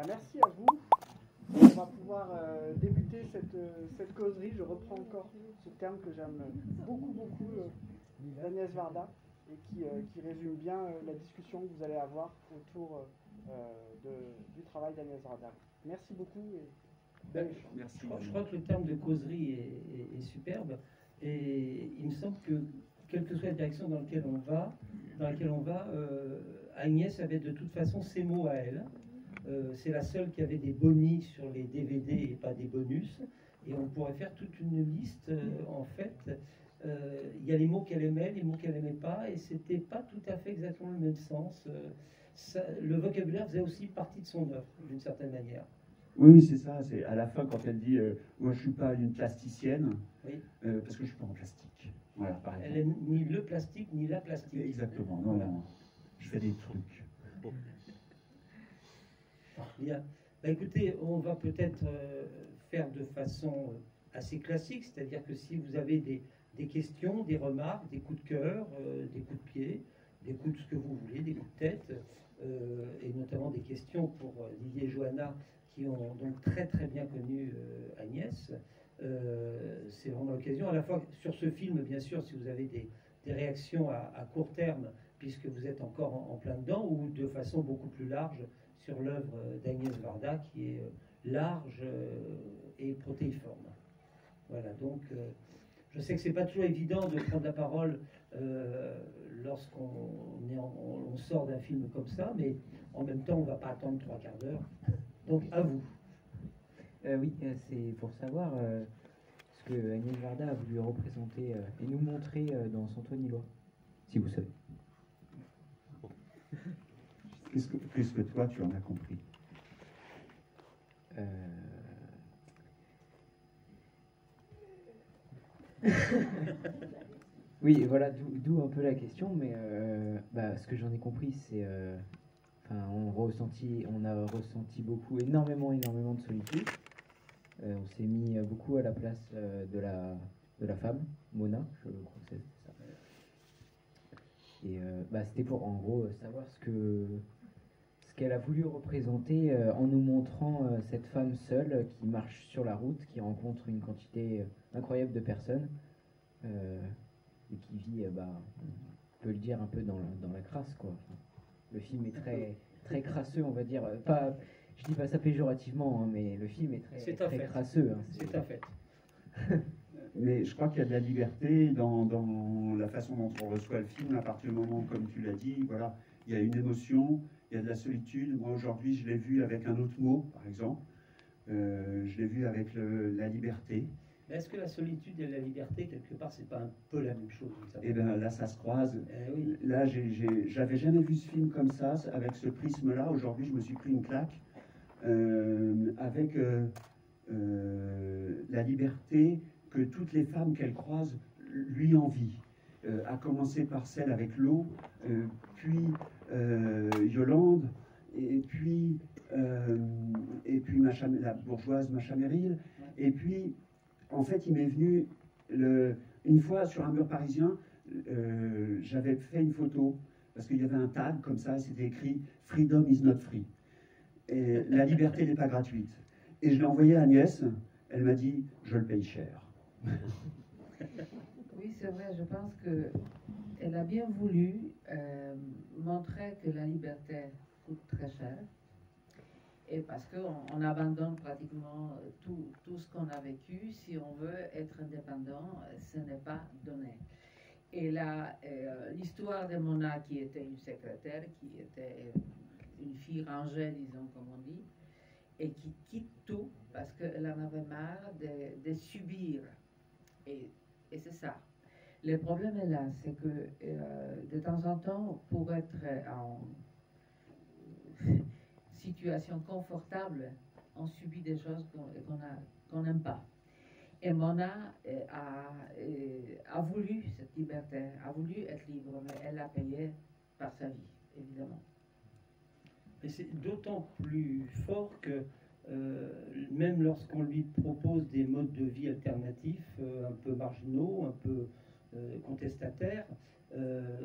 Ben, merci à vous. On va pouvoir débuter cette causerie. Je reprends encore ce terme que j'aime beaucoup, d'Agnès Varda, et qui résume bien la discussion que vous allez avoir autour du travail d'Agnès Varda. Merci beaucoup. Merci. Je crois que le terme de causerie est superbe, et il me semble que, quelle que soit la direction dans laquelle on va, Agnès avait de toute façon ses mots à elle. C'est la seule qui avait des bonus sur les DVD et pas des bonus. Et on pourrait faire toute une liste, en fait. Il y a les mots qu'elle aimait, les mots qu'elle n'aimait pas, et c'était pas tout à fait exactement le même sens. Le vocabulaire faisait aussi partie de son œuvre, d'une certaine manière. Oui, c'est ça. C'est à la fin quand elle dit moi je suis pas une plasticienne, Oui. Parce que je suis pas en plastique. Voilà, par exemple. Elle aime ni le plastique ni la plastique. Exactement. Non, Voilà. non. Je fais des trucs. Bien. Bah, écoutez, on va peut-être faire de façon assez classique, c'est-à-dire que si vous avez des questions, des remarques, des coups de cœur, des coups de pied, des coups de ce que vous voulez, des coups de tête, et notamment des questions pour Didier et Johanna, qui ont donc très très bien connu Agnès, c'est vraiment l'occasion, à la fois sur ce film, bien sûr, si vous avez des réactions à court terme, puisque vous êtes encore en plein dedans, ou de façon beaucoup plus large sur l'œuvre d'Agnès Varda, qui est large et protéiforme. Voilà, donc je sais que c'est pas toujours évident de prendre la parole lorsqu'on sort d'un film comme ça, mais en même temps, on va pas attendre 3/4 d'heure. Donc, à vous. Oui, c'est pour savoir ce que Agnès Varda a voulu représenter et nous montrer dans son Tony-Lois, si vous savez. Qu'est-ce que toi, tu en as compris? Oui, voilà, d'où un peu la question, mais ce que j'en ai compris, c'est... on a ressenti énormément de solitude. On s'est mis beaucoup à la place de la femme, Mona, je crois que c'est ça. Et c'était pour, en gros, savoir ce qu'elle a voulu représenter en nous montrant cette femme seule qui marche sur la route, qui rencontre une quantité incroyable de personnes et qui vit, on peut le dire, un peu dans la crasse, quoi. Le film est très, très crasseux, on va dire. Je dis pas ça péjorativement, hein, mais le film est très crasseux. Hein, c'est un fait. Mais je crois qu'il y a de la liberté dans la façon dont on reçoit le film, à partir du moment, comme tu l'as dit, voilà, il y a une émotion, il y a de la solitude. Moi, aujourd'hui, je l'ai vu avec un autre mot, par exemple. Je l'ai vu avec la liberté. Mais est-ce que la solitude et la liberté, quelque part, c'est pas un peu la même chose? Et bien là, ça se croise. Oui. Là, j'avais jamais vu ce film comme ça, avec ce prisme-là. Aujourd'hui, je me suis pris une claque avec la liberté que toutes les femmes qu'elle croise lui envient. À commencer par celle avec l'eau, puis Yolande, et puis la bourgeoise Macha Merrill, et puis en fait il m'est venu une fois sur un mur parisien, j'avais fait une photo parce qu'il y avait un tag comme ça, c'était écrit Freedom is not free, et la liberté n'est pas gratuite, et je l'ai envoyé à Agnès, elle m'a dit je le paye cher. Oui, c'est vrai, je pense qu'elle a bien voulu montrer que la liberté coûte très cher, et parce qu'on abandonne pratiquement tout ce qu'on a vécu. Si on veut être indépendant, ce n'est pas donné. Et là, l'histoire de Mona, qui était une secrétaire, qui était une fille rangée, disons, comme on dit, et qui quitte tout parce qu'elle en avait marre de subir. Et c'est ça. Le problème est là, c'est que de temps en temps, pour être en situation confortable, on subit des choses qu'on n'aime pas. Et Mona a voulu cette liberté, a voulu être libre, mais elle l'a payé par sa vie, évidemment. Et c'est d'autant plus fort que même lorsqu'on lui propose des modes de vie alternatifs, un peu marginaux, un peu contestataires,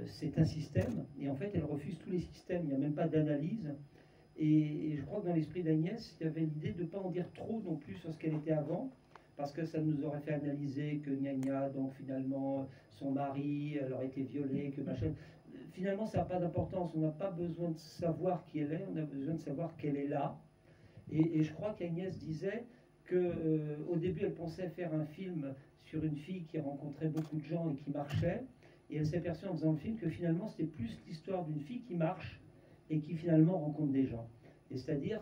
c'est un système, et en fait elle refuse tous les systèmes, il n'y a même pas d'analyse, Et je crois que dans l'esprit d'Agnès, il y avait l'idée de ne pas en dire trop non plus sur ce qu'elle était avant, parce que ça nous aurait fait analyser que gna gna, donc finalement, son mari, elle aurait été violée, que machin. Finalement, ça n'a pas d'importance. On n'a pas besoin de savoir qui elle est, on a besoin de savoir qu'elle est là. Et je crois qu'Agnès disait qu'au début, elle pensait faire un film sur une fille qui rencontrait beaucoup de gens et qui marchait. Et elle s'est aperçue en faisant le film que finalement, c'était plus l'histoire d'une fille qui marche et qui finalement rencontre des gens. Et c'est-à-dire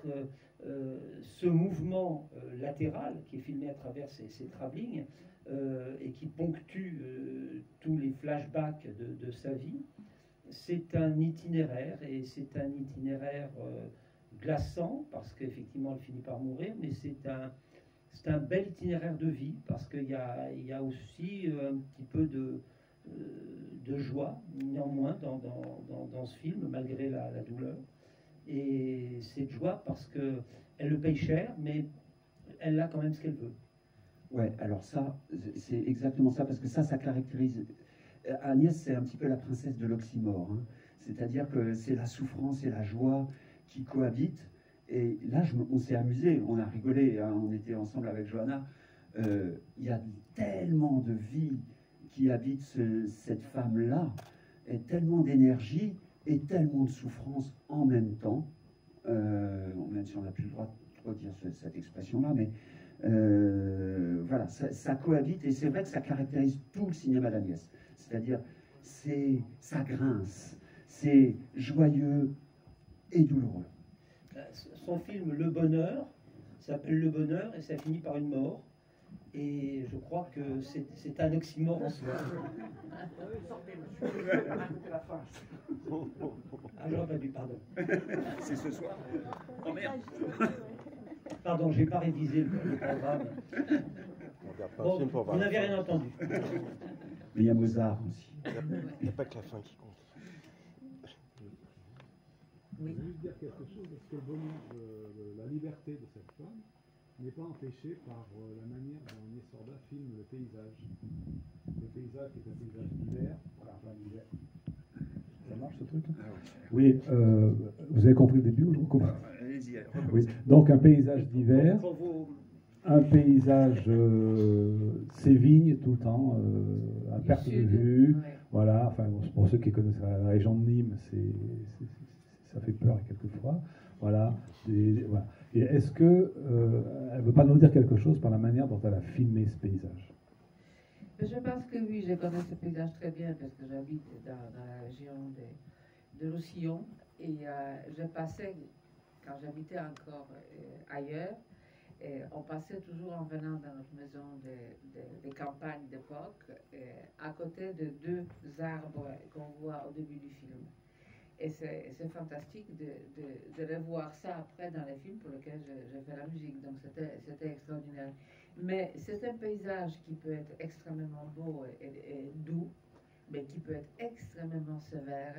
ce mouvement latéral qui est filmé à travers ces travelling et qui ponctue tous les flashbacks de sa vie, c'est un itinéraire, et c'est un itinéraire glaçant, parce qu'effectivement elle finit par mourir, mais c'est un bel itinéraire de vie, parce qu'il y a aussi un petit peu de joie, néanmoins, dans ce film, malgré la douleur. Et cette joie, parce qu'elle le paye cher, mais elle a quand même ce qu'elle veut. Ouais, alors ça, c'est exactement ça, parce que ça caractérise... Agnès, c'est un petit peu la princesse de l'oxymore, hein. C'est-à-dire que c'est la souffrance et la joie qui cohabitent. Et là, on s'est amusé, on a rigolé, hein, on était ensemble avec Johanna. Il y a tellement de vie qui habite cette femme-là, et tellement d'énergie et tellement de souffrance en même temps. Même si on n'a plus le droit de trop dire cette expression-là, mais voilà, ça cohabite, et c'est vrai que ça caractérise tout le cinéma d'Agnès. C'est-à-dire, ça grince, c'est joyeux et douloureux. Son film Le Bonheur s'appelle Le Bonheur et ça finit par une mort. Et je crois que c'est un oxymore en soi. Sortez, monsieur. Racontez la fin. Ah, j'aurais pas dû, pardon. C'est ce soir. Oh merde. Pardon, j'ai pas révisé le programme. Bon, vous n'avez rien entendu. Mais il y a Mozart aussi. Il n'y a pas que la fin qui compte. Oui. Je veux juste dire quelque chose, parce que le bonheur de la liberté de cette femme n'est pas empêché par la manière dont Agnès Sorda filme le paysage. Le paysage qui est un paysage d'hiver, voilà, plein d'hiver. Ça marche ce truc? Oui, vous avez compris le début ou je recommence? Allez-y, oui. Donc un paysage d'hiver, un paysage, ces vignes tout le temps, à perte de vue. Ouais. Voilà, enfin, pour ceux qui connaissent la région de Nîmes, ça fait peur quelquefois. Voilà. Voilà. Et est-ce que elle ne veut pas nous dire quelque chose par la manière dont elle a filmé ce paysage? Je pense que oui, je connais ce paysage très bien parce que j'habite dans la région de Roussillon. Et je passais, quand j'habitais encore ailleurs, on passait toujours en venant dans notre maison des campagnes d'époque, à côté de deux arbres qu'on voit au début du film. Et c'est fantastique de revoir ça après dans les films pour lesquels j'ai fait la musique. Donc c'était extraordinaire. Mais c'est un paysage qui peut être extrêmement beau et doux, mais qui peut être extrêmement sévère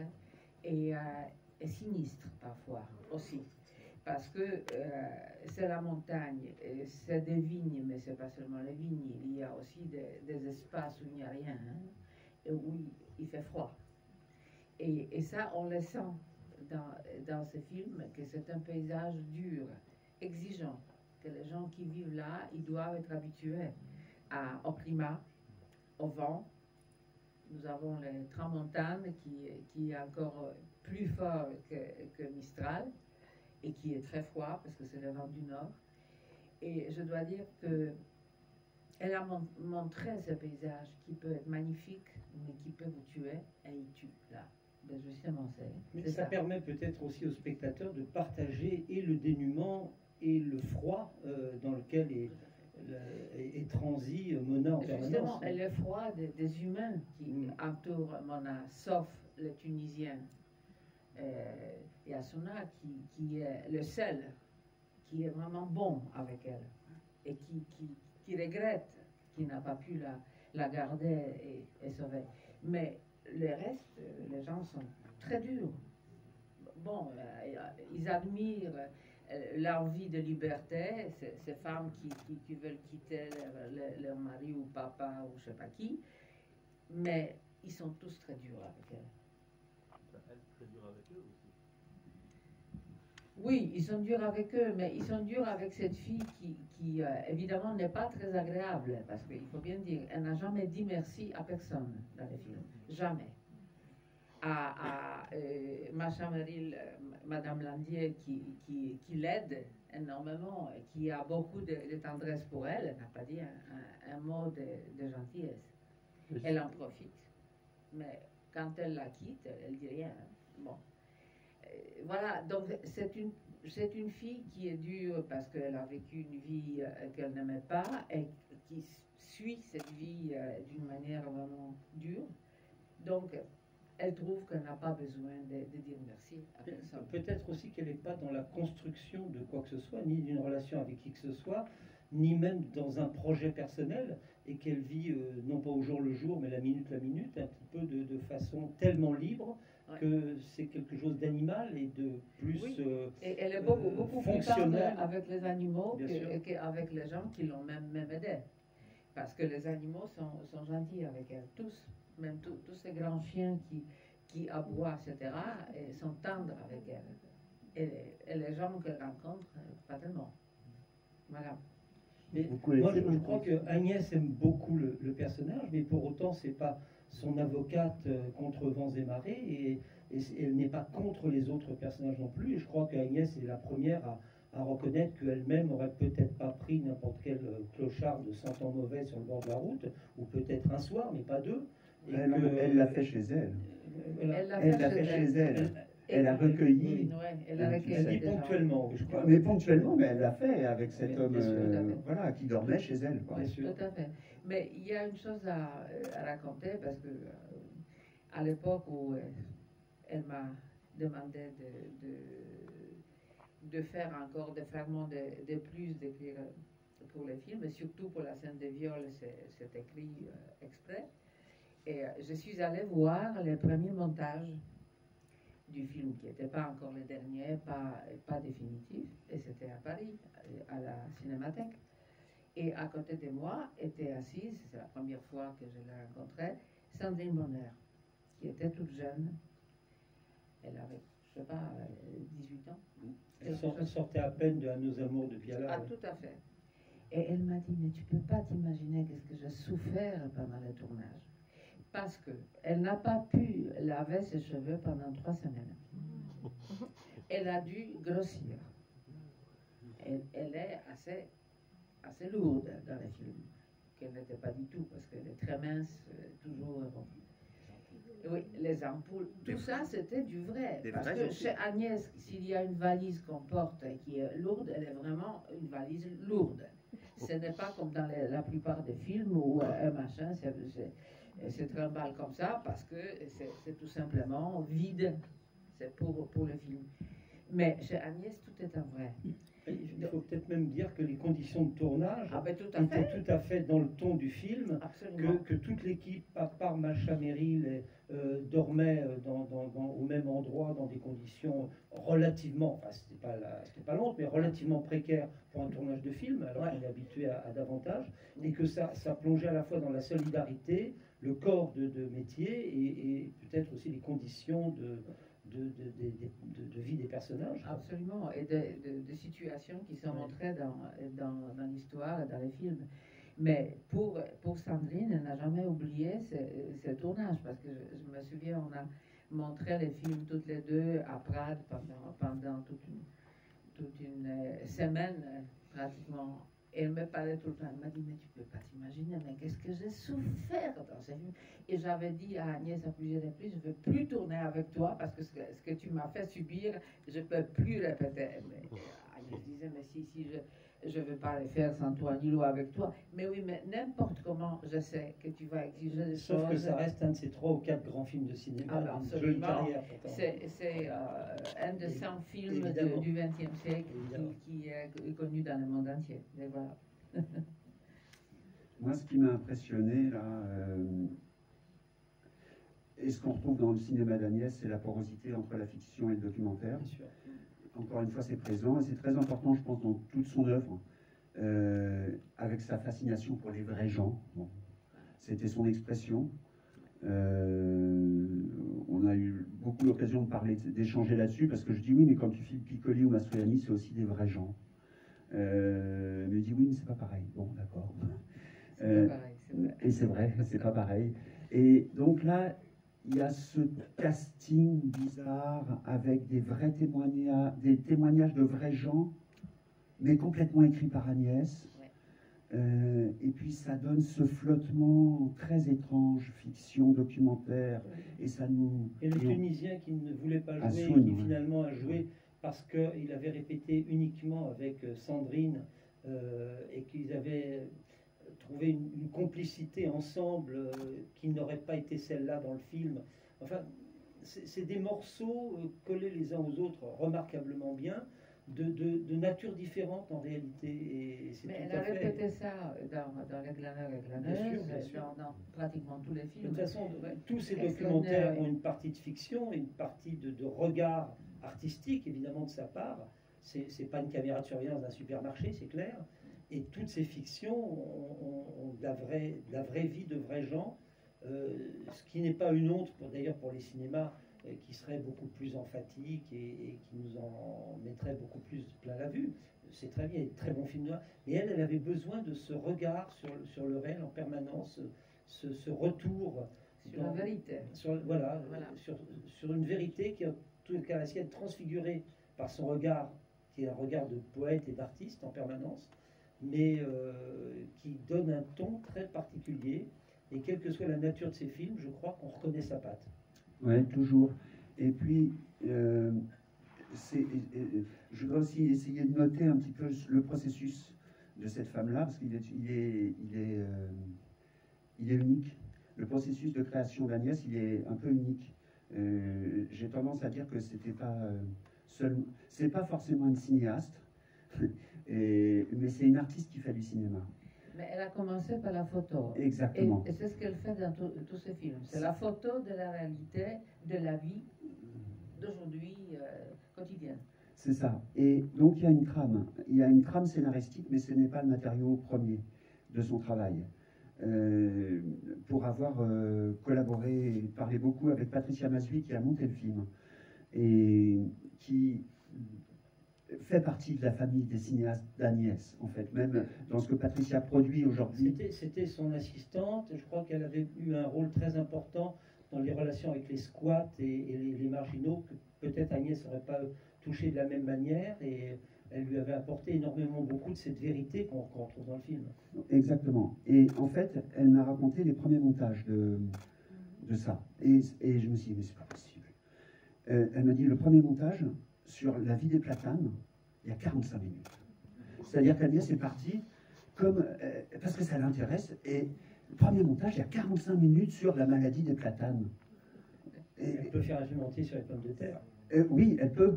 et sinistre parfois aussi. Parce que c'est la montagne, c'est des vignes, mais c'est pas seulement les vignes, il y a aussi des espaces où il n'y a rien, hein, et où il fait froid. Et ça, on le sent dans ce film, que c'est un paysage dur, exigeant, que les gens qui vivent là, ils doivent être habitués au climat, au vent. Nous avons les tramontanes qui est encore plus fort que Mistral, et qui est très froid parce que c'est le vent du nord. Et je dois dire qu'elle a montré ce paysage qui peut être magnifique, mais qui peut vous tuer, et il tue là. Ben justement, mais ça permet peut-être aussi aux spectateurs de partager et le dénuement et le froid dans lequel est transi Mona en permanence. Justement, et le froid des humains qui entourent Mona, sauf le Tunisien. Yassuna qui est le seul qui est vraiment bon avec elle et qui regrette qu'il n'a pas pu la garder et sauver. Mais le reste, les gens sont très durs. Bon, ils admirent leur vie de liberté, ces femmes qui veulent quitter leur mari ou papa ou je ne sais pas qui, mais ils sont tous très durs avec elle. Très dur avec eux aussi. Oui, ils sont durs avec eux, mais ils sont durs avec cette fille qui évidemment, n'est pas très agréable, parce qu'il faut bien dire, elle n'a jamais dit merci à personne dans les films. Jamais. Macha Merrill, Madame Landier, qui l'aide énormément, qui a beaucoup de tendresse pour elle, elle n'a pas dit un mot de gentillesse. Elle en profite. Mais quand elle la quitte, elle dit rien. Bon. Voilà, donc c'est une fille qui est dure parce qu'elle a vécu une vie qu'elle n'aimait pas et qui suit cette vie d'une manière vraiment dure. Donc, elle trouve qu'elle n'a pas besoin de dire merci à personne. Peut-être aussi qu'elle n'est pas dans la construction de quoi que ce soit, ni d'une relation avec qui que ce soit, ni même dans un projet personnel, et qu'elle vit non pas au jour le jour, mais la minute, un petit peu de façon tellement libre que c'est quelque chose d'animal et de plus et elle est beaucoup plus fonctionnel avec les animaux qu'avec les gens qui l'ont même aidé. Parce que les animaux sont gentils avec elle, tous. Même tous ces grands chiens qui aboient, etc., et sont tendres avec elle. Et les gens qu'elle rencontre, pas tellement. Voilà. Mais moi, je crois que Agnès aime beaucoup le personnage, mais pour autant, c'est pas son avocate contre vents et marées, et elle n'est pas contre les autres personnages non plus. Et je crois qu'Agnès est la première à reconnaître qu'elle-même aurait peut-être pas pris n'importe quel clochard de 100 ans mauvais sur le bord de la route, ou peut-être un soir, mais pas deux. Elle l'a fait chez elle. Elle l'a fait chez elle. Elle a recueilli. Elle dit ponctuellement, je crois. Mais ponctuellement, mais elle l'a fait avec cet homme voilà, qui dormait chez elle. Quoi. Oui, tout à fait. Mais il y a une chose à raconter, parce que à l'époque où elle m'a demandé de faire encore des fragments de plus, d'écrire pour les films, et surtout pour la scène de viol, c'est écrit exprès. Et je suis allée voir les premiers montages du film, qui n'étaient pas encore les derniers, pas définitifs, et c'était à Paris, à la Cinémathèque. Et à côté de moi était assise, c'est la première fois que je l'ai rencontrée, Sandrine Bonner, qui était toute jeune. Elle avait, je ne sais pas, 18 ans. Elle sortait à peine de Nos Amours de Piala. Ah, tout à fait. Et elle m'a dit, mais tu ne peux pas t'imaginer qu'est-ce que j'ai souffert pendant le tournage. Parce qu'elle n'a pas pu laver ses cheveux pendant 3 semaines. Elle a dû grossir. Elle est assez lourde dans les films, qu'elle n'était pas du tout, parce qu'elle est très mince, toujours. Oui, les ampoules, tout ça c'était du vrai. Parce que chez Agnès, s'il y a une valise qu'on porte qui est lourde, elle est vraiment une valise lourde. Ce n'est pas comme dans la plupart des films où un machin se trimballe comme ça, parce que c'est tout simplement vide. C'est pour le film. Mais chez Agnès, tout est en vrai. Il faut peut-être même dire que les conditions de tournage étaient tout à fait dans le ton du film, que toute l'équipe, à part Macha Merrill, dormait au même endroit dans des conditions relativement, enfin c'était pas l'honte, mais relativement précaires pour un tournage de film, alors qu'on est habitué à davantage, et que ça plongeait à la fois dans la solidarité, le corps de métier et peut-être aussi les conditions de vie des personnages. Absolument, et de situations qui sont montrées dans l'histoire et dans les films. Mais pour Sandrine, elle n'a jamais oublié ce tournage, parce que je me souviens, on a montré les films toutes les deux à Prades pendant toute une semaine pratiquement. Et elle me parlait tout le temps. Elle m'a dit, mais tu ne peux pas t'imaginer, mais qu'est-ce que j'ai souffert dans ces films. Et j'avais dit à Agnès à plusieurs reprises, je ne veux plus tourner avec toi parce que ce que tu m'as fait subir, je ne peux plus répéter. Mais Agnès disait, mais si je ne veux pas les faire sans toi, ni avec toi. Mais oui, mais n'importe comment, je sais que tu vas exiger des choses. Sauf que ça reste un de ces 3 ou 4 grands films de cinéma. Une jolie carrière, c'est un des 100 films du XXe siècle qui est connu dans le monde entier. Et voilà. Moi, ce qui m'a impressionné, là, et ce qu'on retrouve dans le cinéma d'Agnès, c'est la porosité entre la fiction et le documentaire. Bien sûr. Encore une fois, c'est présent et c'est très important, je pense, dans toute son œuvre, avec sa fascination pour les vrais gens. Bon. C'était son expression. On a eu beaucoup l'occasion de parler, d'échanger là-dessus, parce que je dis oui, mais quand tu filmes Piccoli ou Mastroianni, c'est aussi des vrais gens. Mais il dit oui, mais c'est pas pareil. Bon, d'accord. C'est pas pareil, c'est vrai. Et c'est vrai, c'est pas pareil. Et donc là, il y a ce casting bizarre avec des témoignages de vrais gens, mais complètement écrits par Agnès. Et puis ça donne ce flottement très étrange, fiction, documentaire, et ça nous... Et le Tunisien qui ne voulait pas jouer, Assoun, qui ouais. finalement a joué parce qu'il avait répété uniquement avec Sandrine et qu'ils avaient trouvé une complicité ensemble qui n'aurait pas été celle-là dans le film. Enfin, c'est des morceaux collés les uns aux autres remarquablement bien, de nature différente en réalité. Et c'est Mais tout elle a à fait... répété ça dans Les Glaneurs et Glaneuses, Bien sûr. dans pratiquement tous les De films. toute façon, tous ces Est-ce documentaires qu'on est- ont une partie de fiction et une partie de regard artistique, évidemment, de sa part. C'est pas une caméra de surveillance d'un supermarché, c'est clair. Et toutes ces fictions ont de la vraie vie de vrais gens, ce qui n'est pas une honte, d'ailleurs, pour les cinémas, qui serait beaucoup plus emphatique et qui nous en mettrait beaucoup plus plein la vue. C'est très bien, très bon film noir. Mais elle avait besoin de ce regard sur le réel en permanence, ce retour Sur la vérité. voilà. Voilà. Sur une vérité qui, en tout cas, la sienne, transfigurée par son regard, qui est un regard de poète et d'artiste en permanence, mais qui donne un ton très particulier. Et quelle que soit la nature de ses films, je crois qu'on reconnaît sa patte. Oui, toujours. Et puis, je dois aussi essayer de noter un petit peu le processus de cette femme-là, parce qu'il est unique. Le processus de création d'Agnès, il est un peu unique. J'ai tendance à dire que c'est pas forcément une cinéaste, mais c'est une artiste qui fait du cinéma. Mais elle a commencé par la photo. Exactement. Et c'est ce qu'elle fait dans tous ses films. C'est la photo de la réalité, de la vie d'aujourd'hui quotidienne. C'est ça. Et donc il y a une trame. Il y a une trame scénaristique, mais ce n'est pas le matériau premier de son travail. Pour avoir collaboré et parlé beaucoup avec Patricia Masui qui a monté le film et qui fait partie de la famille des cinéastes d'Agnès, en fait, même dans ce que Patricia produit aujourd'hui. C'était son assistante. Je crois qu'elle avait eu un rôle très important dans les relations avec les squats et les marginaux, que peut-être Agnès n'aurait pas touché de la même manière, et elle lui avait apporté énormément beaucoup de cette vérité qu'on retrouve dans le film. Exactement. Et en fait, elle m'a raconté les premiers montages de ça. Et je me suis dit, mais c'est pas possible. Elle m'a dit, le premier montage, sur la vie des platanes, il y a 45 minutes. C'est-à-dire qu'Agnès est partie parce que ça l'intéresse, et le premier montage, il y a 45 minutes sur la maladie des platanes. Elle peut faire un film entier sur les pommes de terre. Oui, elle peut,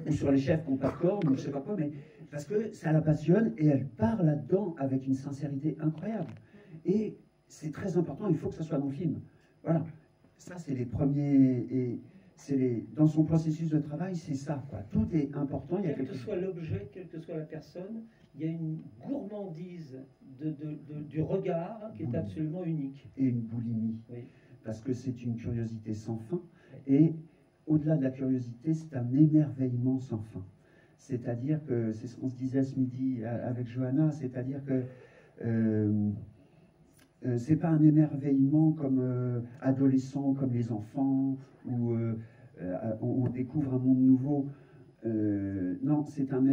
ou sur les chefs qui n'ont pas de cornes, ou je sais pas quoi, mais parce que ça la passionne, et elle part là-dedans avec une sincérité incroyable. Et c'est très important, il faut que ça soit dans le film. Voilà, ça c'est les premiers... Et dans son processus de travail, c'est ça, quoi. Tout est important. Il y a Quel que soit l'objet, quelle que soit la personne, il y a une gourmandise du regard qui est absolument unique. Et une boulimie. Oui. Parce que c'est une curiosité sans fin. Et au-delà de la curiosité, c'est un émerveillement sans fin. C'est-à-dire que, c'est ce qu'on se disait ce midi avec Johanna, c'est-à-dire que c'est pas un émerveillement comme adolescent, comme les enfants, où on découvre un monde nouveau. Non, c'est un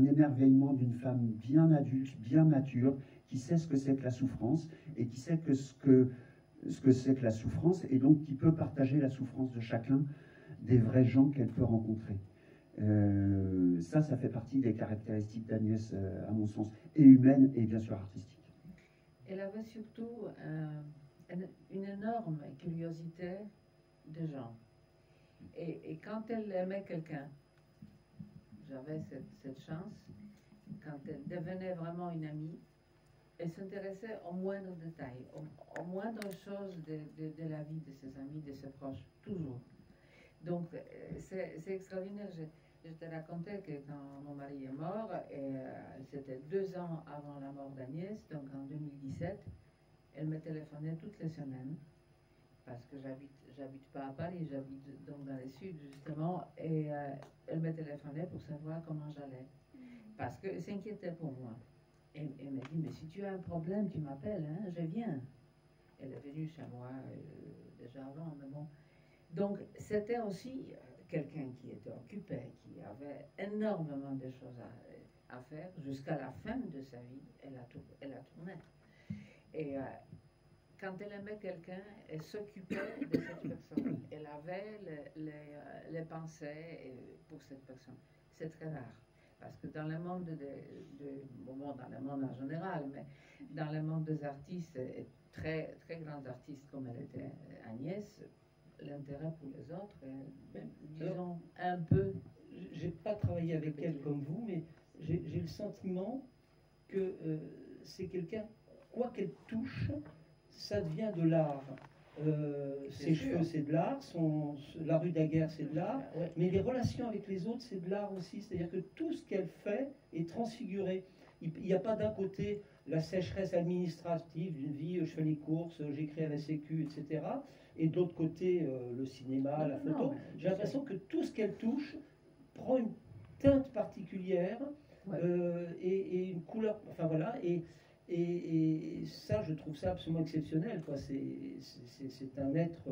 émerveillement d'une femme bien adulte, bien mature, qui sait ce que c'est que la souffrance, et qui sait ce que c'est que la souffrance, et donc qui peut partager la souffrance de chacun des vrais gens qu'elle peut rencontrer. Ça fait partie des caractéristiques d'Agnès, à mon sens, et humaine, et bien sûr artistique. Elle avait surtout une énorme curiosité de gens. Et quand elle aimait quelqu'un, j'avais cette chance, quand elle devenait vraiment une amie, elle s'intéressait aux moindres détails, aux moindres choses de la vie de ses amis, de ses proches, toujours. Donc, c'est extraordinaire. Je te racontais que quand mon mari est mort, c'était 2 ans avant la mort d'Agnès, donc en 2017, elle me téléphonait toutes les semaines. parce que j'habite pas à Paris, j'habite donc dans le sud justement, et elle me téléphonait pour savoir comment j'allais, parce qu'elle s'inquiétait pour moi. Et elle m'a dit, mais si tu as un problème, tu m'appelles, hein, je viens. Elle est venue chez moi déjà avant, mais bon. Donc c'était aussi quelqu'un qui était occupé, qui avait énormément de choses à faire. Jusqu'à la fin de sa vie, elle a tourné. Et quand elle aimait quelqu'un, elle s'occupait de cette personne. Elle avait les pensées pour cette personne. C'est très rare. Parce que dans le monde bon, dans le monde en général, mais dans le monde des artistes, très, très grands artistes comme elle était Agnès, l'intérêt pour les autres est, disons, un peu... J'ai pas travaillé avec elle comme vous, mais j'ai le sentiment que c'est quelqu'un, quoi qu'elle touche, ça devient de l'art. Ses cheveux, c'est de l'art, la rue Daguerre, c'est de l'art, mais les relations avec les autres, c'est de l'art aussi. C'est-à-dire que tout ce qu'elle fait est transfiguré. Il n'y a pas d'un côté la sécheresse administrative d'une vie, je fais les courses, j'écris à la Sécu, etc. Et de l'autre côté, le cinéma, la photo. J'ai l'impression que tout ce qu'elle touche prend une teinte particulière et une couleur. Enfin voilà. Et ça, je trouve ça absolument exceptionnel, quoi. C'est un être.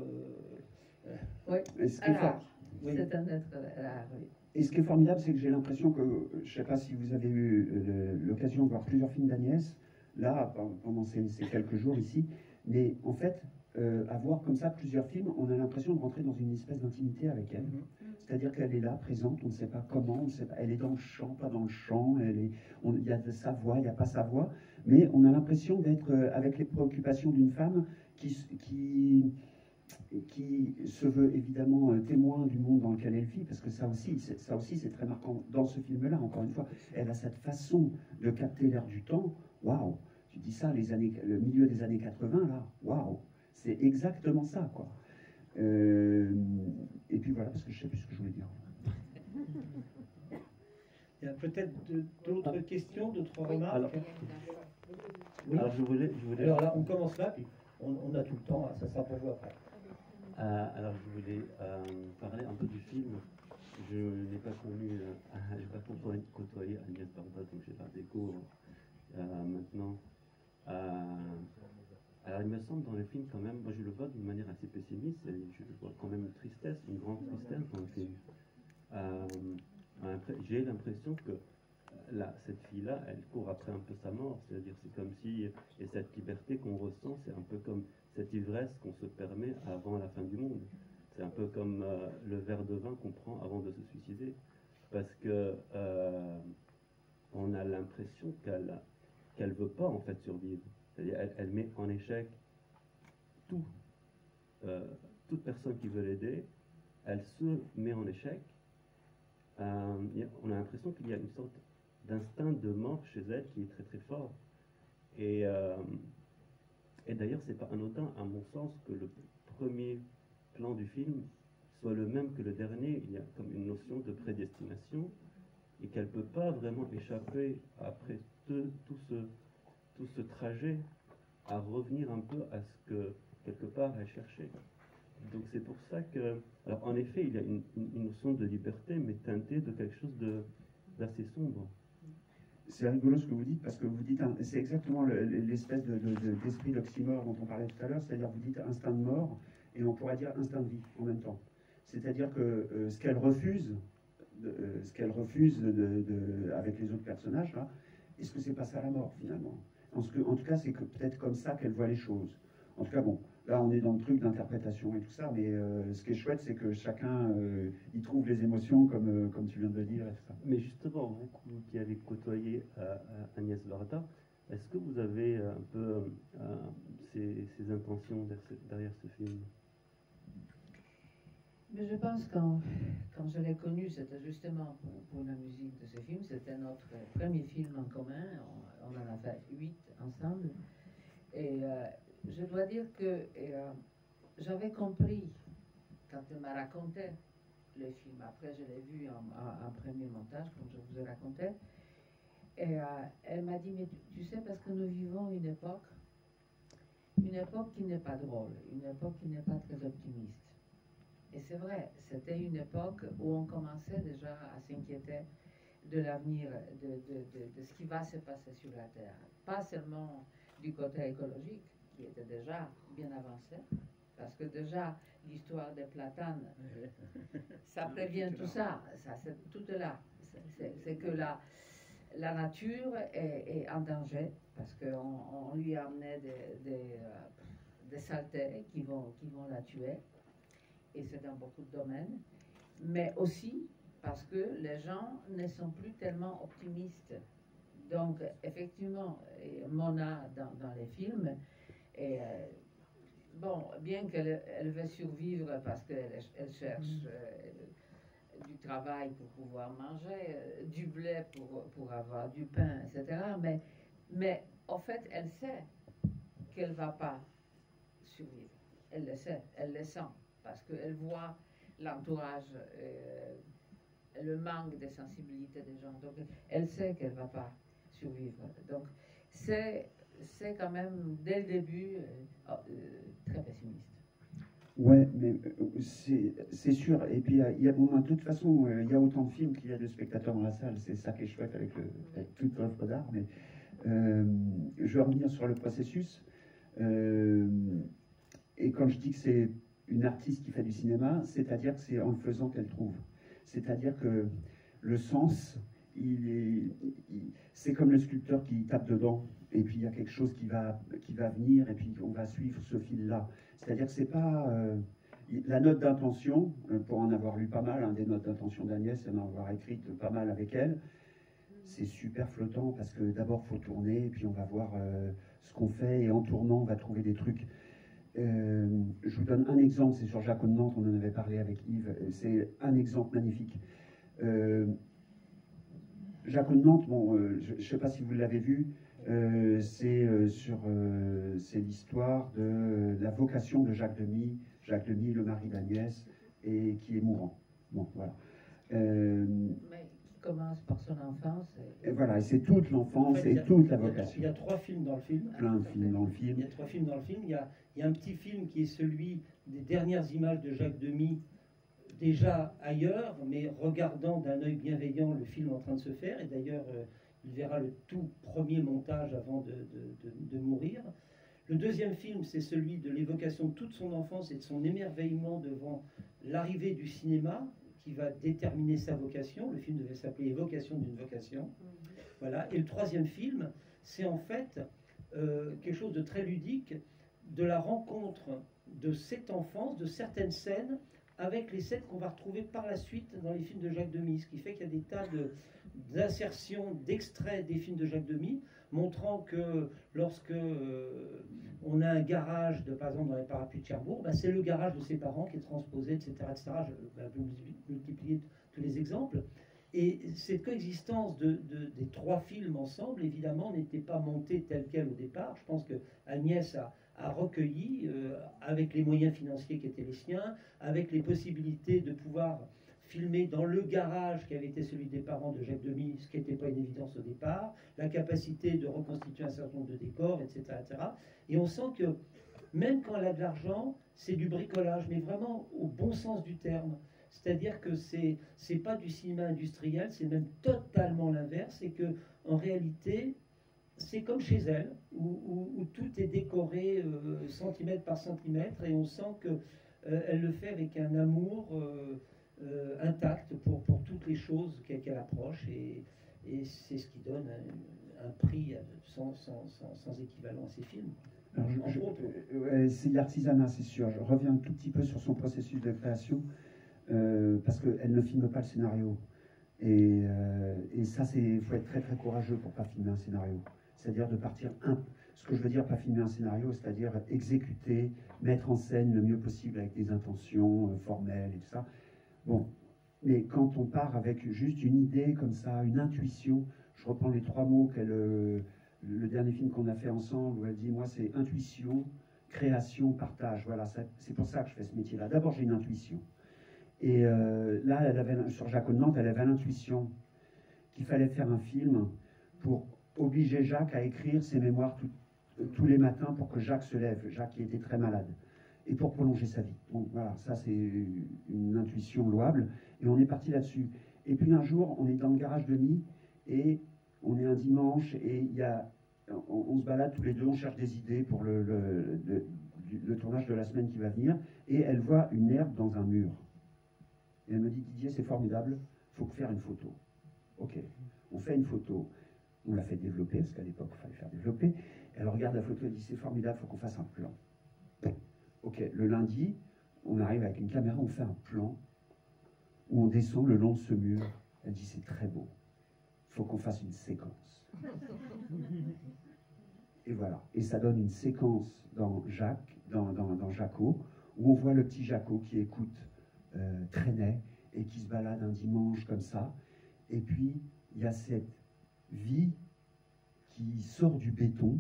Rare. Oui. C'est un être rare, oui. Et ce qui est formidable, c'est que j'ai l'impression que, je ne sais pas si vous avez eu l'occasion de voir plusieurs films d'Agnès, là, pendant ces quelques jours ici, mais en fait, à voir comme ça plusieurs films, on a l'impression de rentrer dans une espèce d'intimité avec elle. C'est-à-dire qu'elle est là, présente, on ne sait pas comment, on ne sait pas, elle est dans le champ, pas dans le champ, il y a de sa voix, il n'y a pas sa voix, mais on a l'impression d'être avec les préoccupations d'une femme qui se veut évidemment témoin du monde dans lequel elle vit, parce que ça aussi c'est très marquant dans ce film-là. Encore une fois, elle a cette façon de capter l'air du temps. Waouh, tu dis ça, le milieu des années 80 là, waouh, c'est exactement ça, quoi. Et puis voilà, parce que je sais plus ce que je voulais dire. Il y a peut-être d'autres questions, d'autres remarques. Alors je voulais. Alors là, on commence là, puis on a tout le temps, ça sera pour vous après. Alors je voulais parler un peu du film. Je n'ai pas connu, je n'ai pas côtoyé Agnès Varda, donc j'ai pas d'écho maintenant. Alors il me semble dans le film quand même, moi je le vois d'une manière assez pessimiste, et je vois quand même une tristesse, une grande tristesse dans le film. J'ai l'impression que cette fille-là, elle court après un peu sa mort, c'est-à-dire c'est comme si, et cette liberté qu'on ressent, c'est un peu comme cette ivresse qu'on se permet avant la fin du monde. C'est un peu comme le verre de vin qu'on prend avant de se suicider, parce que on a l'impression qu'elle veut pas en fait survivre. C'est-à-dire elle met en échec tout. Toute personne qui veut l'aider, elle se met en échec. On a l'impression qu'il y a une sorte d'instinct de mort chez elle qui est très très fort. Et d'ailleurs, c'est pas anodin, à mon sens, que le premier plan du film soit le même que le dernier. Il y a comme une notion de prédestination et qu'elle peut pas vraiment échapper après tout ce trajet à revenir un peu à ce que quelque part elle cherchait. Donc c'est pour ça que, alors en effet, il y a une notion de liberté, mais teintée de quelque chose d'assez sombre. C'est rigolo ce que vous dites, parce que vous dites, c'est exactement l'espèce d'esprit d'oxymore dont on parlait tout à l'heure, c'est-à-dire vous dites instinct de mort, et on pourrait dire instinct de vie en même temps. C'est-à-dire que ce qu'elle refuse, avec les autres personnages, là, est-ce que c'est pas ça la mort finalement? En tout cas, c'est peut-être comme ça qu'elle voit les choses. En tout cas, bon, là on est dans le truc d'interprétation et tout ça, mais ce qui est chouette, c'est que chacun y trouve les émotions comme tu viens de le dire et tout ça. Mais justement, vous qui avez côtoyé Agnès Varda, est-ce que vous avez un peu ces intentions derrière ce film? Mais je pense que quand je l'ai connu, c'était justement pour la musique de ce film. C'était notre premier film en commun. On en a fait 8 ensemble. Et je dois dire que j'avais compris quand elle m'a raconté le film. Après, je l'ai vu en premier montage, comme je vous ai raconté. Et elle m'a dit, mais tu sais, parce que nous vivons une époque une époque qui n'est pas drôle, une époque qui n'est pas très optimiste. Et c'est vrai, c'était une époque où on commençait déjà à s'inquiéter de l'avenir, de ce qui va se passer sur la Terre. Pas seulement du côté écologique, qui était déjà bien avancé, parce que déjà l'histoire des platanes, ça prévient tout ça, c'est tout là. C'est que la nature est en danger, parce qu'on lui a amené des saletés qui vont la tuer, et c'est dans beaucoup de domaines, mais aussi parce que les gens ne sont plus tellement optimistes. Donc, effectivement, Mona, dans les films, bon, bien qu'elle veut survivre parce qu'elle cherche du travail pour pouvoir manger, du blé pour avoir du pain, etc. Mais en fait, elle sait qu'elle ne va pas survivre. Elle le sait, elle le sent, parce qu'elle voit l'entourage, le manque de sensibilité des gens. Donc, elle sait qu'elle ne va pas survivre. Donc, c'est quand même, dès le début, très pessimiste. Ouais, mais c'est sûr. Et puis, bon, de toute façon, il y a autant de films qu'il y a de spectateurs dans la salle. C'est ça qui est chouette avec toute œuvre d'art. Mais je vais revenir sur le processus. Et quand je dis que c'est une artiste qui fait du cinéma, c'est-à-dire que c'est en le faisant qu'elle trouve. C'est-à-dire que le sens, c'est comme le sculpteur qui tape dedans. Et puis il y a quelque chose qui va venir, et puis on va suivre ce fil-là. C'est-à-dire que c'est pas la note d'intention, pour en avoir lu pas mal, des notes d'intention d'Agnès, et en avoir écrite pas mal avec elle, c'est super flottant parce que d'abord il faut tourner, et puis on va voir ce qu'on fait, et en tournant on va trouver des trucs. Je vous donne un exemple, c'est sur Jacques de Nantes, on en avait parlé avec Yves, c'est un exemple magnifique. Jacques de Nantes, bon, je ne sais pas si vous l'avez vu, c'est l'histoire de la vocation de Jacques Demy, le mari d'Agnès, et qui est mourant. Bon, voilà. Mais qui commence par son enfance. Et voilà, et c'est toute l'enfance, En fait, et toute la vocation. Il y a 3 films dans le film. Plein de films dans le film. Il y a 3 films dans le film. Il y a un petit film qui est celui des dernières images de Jacques Demy, déjà ailleurs, mais regardant d'un œil bienveillant le film en train de se faire. Et d'ailleurs, il verra le tout premier montage avant de mourir. Le deuxième film, c'est celui de l'évocation de toute son enfance et de son émerveillement devant l'arrivée du cinéma, qui va déterminer sa vocation. Le film devait s'appeler Évocation d'une vocation. Voilà. Et le troisième film, c'est en fait quelque chose de très ludique, de la rencontre de cette enfance, de certaines scènes, avec les scènes qu'on va retrouver par la suite dans les films de Jacques Demy. Ce qui fait qu'il y a des tas d'insertions, d'extraits des films de Jacques Demy, montrant que lorsque on a un garage, par exemple dans les Parapluies de Cherbourg, c'est le garage de ses parents qui est transposé, etc. etc. Je vais multiplier tous les exemples. Et cette coexistence des 3 films ensemble, évidemment, n'était pas montée telle qu'elle au départ. Je pense que Agnès a recueilli, avec les moyens financiers qui étaient les siens, avec les possibilités de pouvoir filmé dans le garage qui avait été celui des parents de Jacques Demy, ce qui n'était pas une évidence au départ, la capacité de reconstituer un certain nombre de décors, etc., etc. Et on sent que même quand elle a de l'argent, c'est du bricolage, mais vraiment au bon sens du terme. C'est-à-dire que c'est pas du cinéma industriel, c'est même totalement l'inverse, c'est que en réalité, c'est comme chez elle, où tout est décoré centimètre par centimètre, et on sent que elle le fait avec un amour intact pour toutes les choses qu'elle approche, et c'est ce qui donne un prix sans équivalent à ces films. C'est l'artisanat, c'est sûr. Je reviens un tout petit peu sur son processus de création, parce qu'elle ne filme pas le scénario. Et ça, il faut être très très courageux pour ne pas filmer un scénario. C'est-à-dire de partir ce que je veux dire, pas filmer un scénario, c'est-à-dire exécuter, mettre en scène le mieux possible avec des intentions formelles et tout ça. Bon, mais quand on part avec juste une idée comme ça, une intuition, je reprends les 3 mots le dernier film qu'on a fait ensemble, où elle dit, moi c'est intuition, création, partage. Voilà, c'est pour ça que je fais ce métier-là. D'abord, j'ai une intuition. Et là, sur Jacques de Nantes, elle avait l'intuition qu'il fallait faire un film pour obliger Jacques à écrire ses mémoires tous les matins pour que Jacques se lève, Jacques qui était très malade, et pour prolonger sa vie. Donc voilà, ça c'est une intuition louable, et on est parti là-dessus. Et puis un jour, on est dans le garage de Mie, et on est un dimanche, et on se balade tous les deux, on cherche des idées pour le tournage de la semaine qui va venir, et elle voit une herbe dans un mur. Et elle me dit, Didier, c'est formidable, il faut faire une photo. Ok, on fait une photo, on l'a fait développer, parce qu'à l'époque, il fallait faire développer. Elle regarde la photo, elle dit, c'est formidable, il faut qu'on fasse un plan. Ok, le lundi, on arrive avec une caméra, on fait un plan, où on descend le long de ce mur. Elle dit, c'est très beau, il faut qu'on fasse une séquence. Et voilà, et ça donne une séquence dans Jaco, où on voit le petit Jaco qui écoute Trenet et qui se balade un dimanche comme ça. Et puis, il y a cette vie qui sort du béton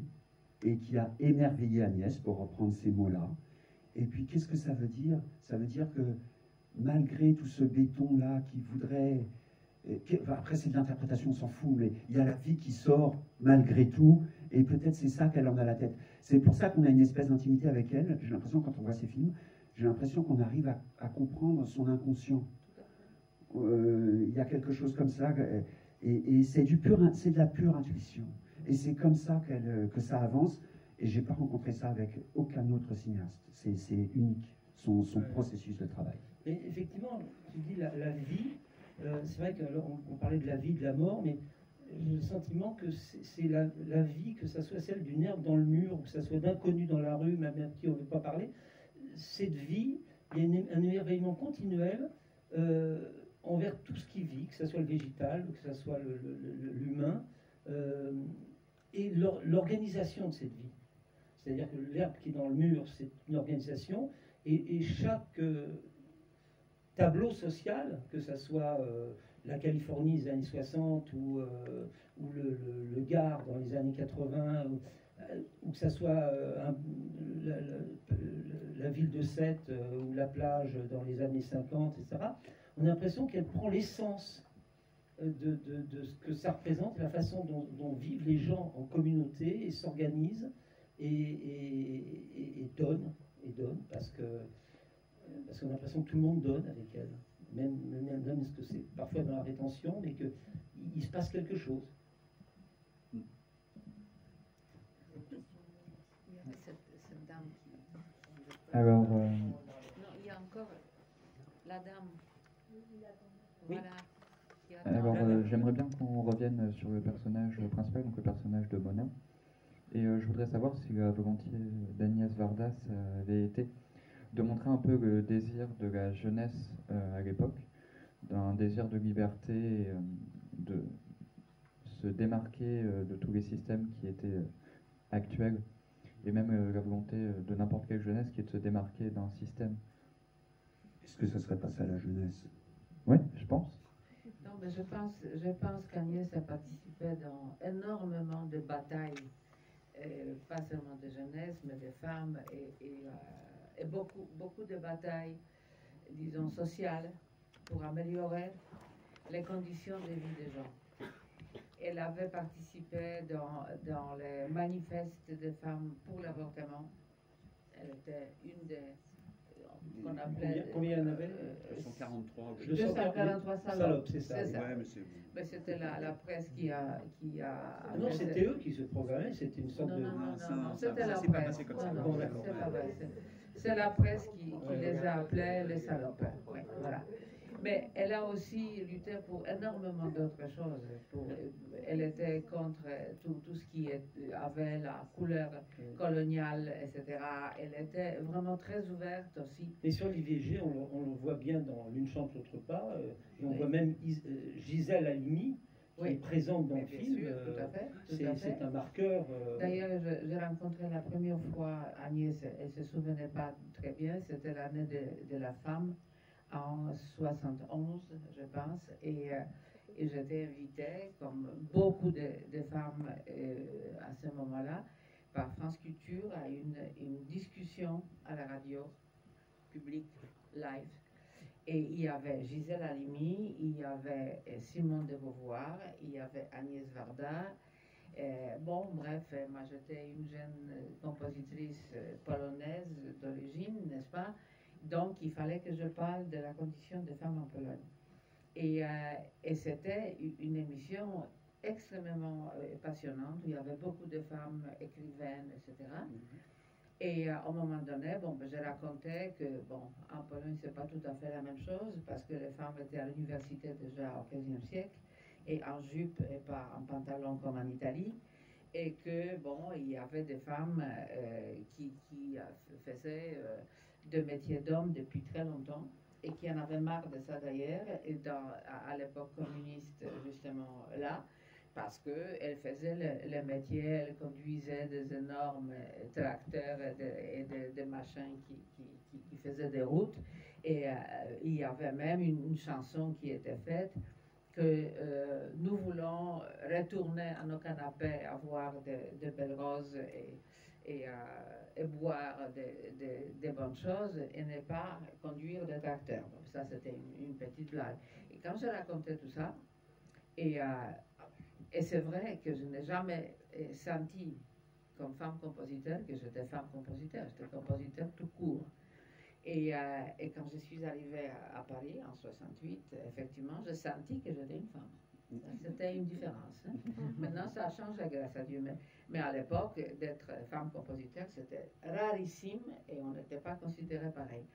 et qui a émerveillé Agnès, pour reprendre ces mots-là. Et puis, qu'est-ce que ça veut dire? Ça veut dire que malgré tout ce béton-là qui voudrait... Après, c'est de l'interprétation, on s'en fout, mais il y a la vie qui sort malgré tout, et peut-être c'est ça qu'elle en a la tête. C'est pour ça qu'on a une espèce d'intimité avec elle. J'ai l'impression, quand on voit ces films, j'ai l'impression qu'on arrive à comprendre son inconscient. Il y a quelque chose comme ça, et c'est de la pure intuition. Et c'est comme ça que ça avance, et j'ai pas rencontré ça avec aucun autre cinéaste. C'est unique, son processus de travail. Mais effectivement, tu dis la vie, c'est vrai qu'on parlait de la vie, de la mort, mais j'ai le sentiment que c'est la vie, que ça soit celle d'une herbe dans le mur, ou que ça soit d'inconnu dans la rue, même à qui on ne veut pas parler, cette vie, il y a un émerveillement continuel envers tout ce qui vit, que ce soit le végétal, que ce soit l'humain, et l'organisation de cette vie. C'est-à-dire que l'herbe qui est dans le mur, c'est une organisation, et chaque tableau social, que ce soit la Californie des années 60 ou le Gard dans les années 80, ou que ce soit la ville de Sète ou la plage dans les années 50, etc., on a l'impression qu'elle prend l'essence de ce que ça représente, la façon dont vivent les gens en communauté et s'organisent et donnent, parce qu'on a l'impression que tout le monde donne avec elle. Même ce que c'est parfois dans la rétention, mais qu'il se passe quelque chose. Il y avait cette dame qui... Alors... Non, il y a encore la dame. Voilà. Alors, j'aimerais bien qu'on revienne sur le personnage principal, donc le personnage de Mona. Et je voudrais savoir si la volonté d'Agnès Varda avait été de montrer un peu le désir de la jeunesse à l'époque, d'un désir de liberté, et, de se démarquer de tous les systèmes qui étaient actuels, et même la volonté de n'importe quelle jeunesse qui est de se démarquer d'un système. Est-ce que ça serait pas ça la jeunesse? Oui, je pense. Non, mais je pense qu'Agnès a participé dans énormément de batailles, pas seulement de jeunesse, mais de femmes, et beaucoup de batailles, disons, sociales, pour améliorer les conditions de vie des gens. Elle avait participé dans les manifestes des femmes pour l'avortement. Elle était une des... qu'on appelait... Combien il y en avait 243. 243 salopes, c'est ça. Ouais, mais c'était la presse qui a Ah non, c'était eux qui se programmaient, c'était une sorte de... Non, c'était la presse. C'est pas vrai. C'est la presse qui les a appelés les salopes. Oui, voilà. Mais elle a aussi lutté pour énormément d'autres choses. Elle était contre tout ce qui avait la couleur coloniale, etc. Elle était vraiment très ouverte aussi. Et sur l'IVG, on le voit bien dans L'une chante, l'autre pas. Et on voit même Gisèle Halimi, qui est présente dans le film. Sûr, tout à fait. C'est un marqueur. D'ailleurs, j'ai rencontré la première fois Agnès, elle ne se souvenait pas très bien, c'était l'année de la femme, en 71, je pense, et j'étais invitée, comme beaucoup de femmes à ce moment-là, par France Culture à une discussion à la radio publique live. Et il y avait Gisèle Halimi, il y avait Simone de Beauvoir, il y avait Agnès Varda, Bon, bref, moi j'étais une jeune compositrice polonaise d'origine, n'est-ce pas? Donc il fallait que je parle de la condition des femmes en Pologne. Et c'était une émission extrêmement passionnante, où il y avait beaucoup de femmes écrivaines, etc. Et à un moment donné, bon, ben, je racontais que, bon, en Pologne, c'est pas tout à fait la même chose, parce que les femmes étaient à l'université déjà au XVe siècle, et en jupe et pas en pantalon comme en Italie, et que, bon, il y avait des femmes qui faisaient de métiers d'hommes depuis très longtemps, et qui en avaient marre de ça d'ailleurs, et à l'époque communiste, justement là, parce qu'elle faisait le métier, elle conduisait des énormes tracteurs et des machins qui faisaient des routes. Et il y avait même une chanson qui était faite que nous voulons retourner à nos canapés, avoir de belles roses et boire des bonnes choses et ne pas conduire des tracteurs. Donc ça, c'était une petite blague. Et quand je racontais tout ça, et c'est vrai que je n'ai jamais senti, comme femme compositeur, que j'étais femme compositeur. J'étais compositeur tout court. Et quand je suis arrivée à Paris en 68, effectivement, j'ai senti que j'étais une femme. C'était une différence. Hein. Maintenant, ça a changé, grâce à Dieu. Mais à l'époque, d'être femme compositeur, c'était rarissime et on n'était pas considéré pareil.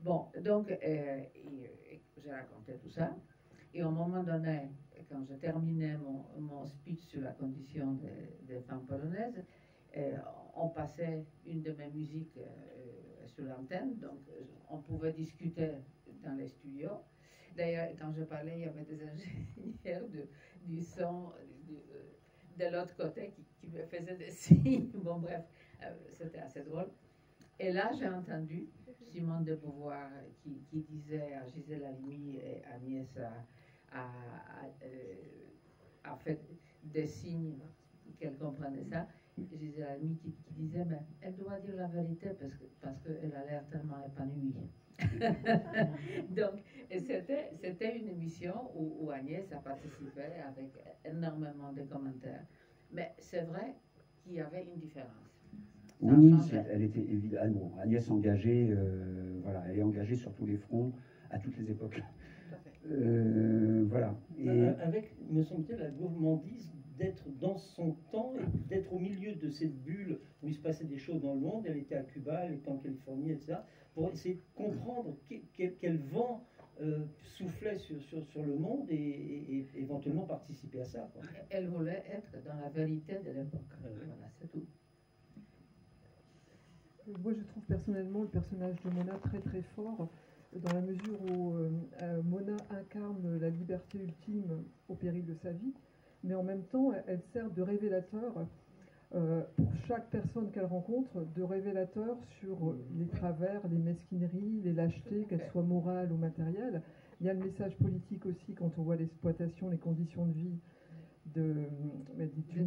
Bon, donc, j'ai raconté tout ça. Et à un moment donné, quand je terminais mon speech sur la condition des femmes polonaises, on passait une de mes musiques sur l'antenne, donc on pouvait discuter dans les studios. D'ailleurs, quand je parlais, il y avait des ingénieurs du son de l'autre côté qui me faisaient des signes. Bon, bref, c'était assez drôle. Et là, j'ai entendu Simone de Beauvoir qui disait à Gisèle Halimi et Agnès a fait des signes qu'elle comprenait ça. Gisèle Halimi qui disait, mais elle doit dire la vérité parce qu'elle a l'air tellement épanouie. Donc, c'était une émission où Agnès a participé avec énormément de commentaires. Mais c'est vrai qu'il y avait une différence. Oui, elle était évidemment. Agnès engagée, voilà, elle est engagée sur tous les fronts, à toutes les époques. Voilà. Et avec, me semble-t-il, la gourmandise d'être dans son temps et d'être au milieu de cette bulle où il se passait des choses dans le monde. Elle était à Cuba, elle était en Californie, etc. Pour essayer de comprendre quel vent soufflait sur le monde et éventuellement participer à ça. Quoi. Elle voulait être dans la vérité de l'époque. Voilà, c'est tout. Moi, je trouve personnellement le personnage de Mona très très fort, dans la mesure où Mona incarne la liberté ultime au péril de sa vie, mais en même temps, elle sert de révélateur pour chaque personne qu'elle rencontre, de révélateur sur les travers, les mesquineries, les lâchetés, qu'elles soient morales ou matérielles. Il y a le message politique aussi quand on voit l'exploitation, les conditions de vie des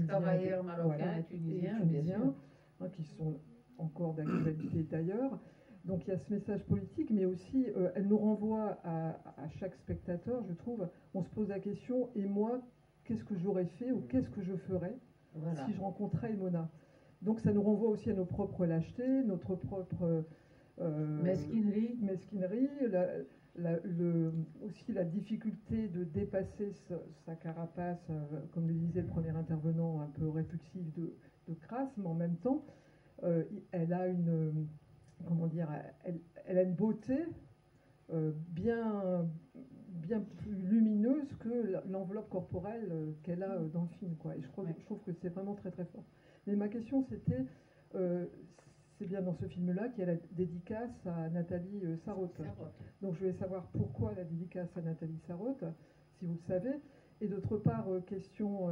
travailleurs marocains et tunisiens, hein, qui sont encore d'actualité d'ailleurs. Donc il y a ce message politique, mais aussi elle nous renvoie à chaque spectateur, je trouve. On se pose la question, et moi, qu'est-ce que j'aurais fait ou qu'est-ce que je ferais si je rencontrais Mona? Donc ça nous renvoie aussi à nos propres lâchetés, notre propre mesquinerie, aussi la difficulté de dépasser sa carapace, comme le disait le premier intervenant, un peu répulsif de crasse, mais en même temps, elle a une... comment dire, elle a une beauté bien plus lumineuse que l'enveloppe corporelle qu'elle a dans le film, quoi. Et je trouve que c'est vraiment très très fort. Mais ma question c'était, c'est bien dans ce film-là qu'il y a la dédicace à Nathalie Sarraute. Donc je voulais savoir pourquoi la dédicace à Nathalie Sarraute, si vous le savez. Et d'autre part, question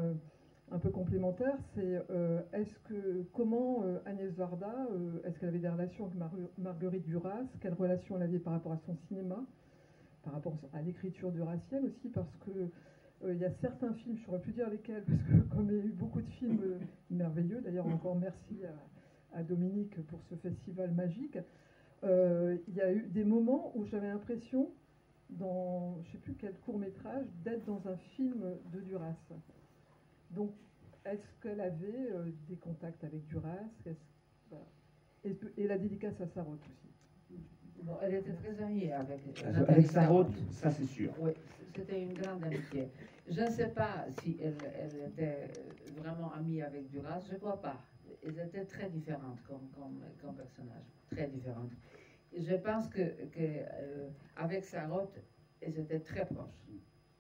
un peu complémentaire, c'est comment Agnès Varda, est-ce qu'elle avait des relations avec Marguerite Duras? Quelle relation elle avait par rapport à son cinéma, par rapport à l'écriture duracienne aussi, parce que il y a certains films, je ne saurais plus dire lesquels, parce que comme il y a eu beaucoup de films merveilleux, d'ailleurs encore merci à Dominique pour ce festival magique, il y a eu des moments où j'avais l'impression, dans je ne sais plus quel court-métrage, d'être dans un film de Duras. Donc, est-ce qu'elle avait des contacts avec Duras? Voilà. Et la dédicace à Sarraute aussi. Bon, elle était très amie avec Avec Sarraute, ça c'est sûr. Oui, c'était une grande amitié. Je ne sais pas si elle était vraiment amie avec Duras, je ne crois pas. Elles étaient très différentes comme personnages, très différentes. Je pense que avec Sarraute, elles étaient très proches,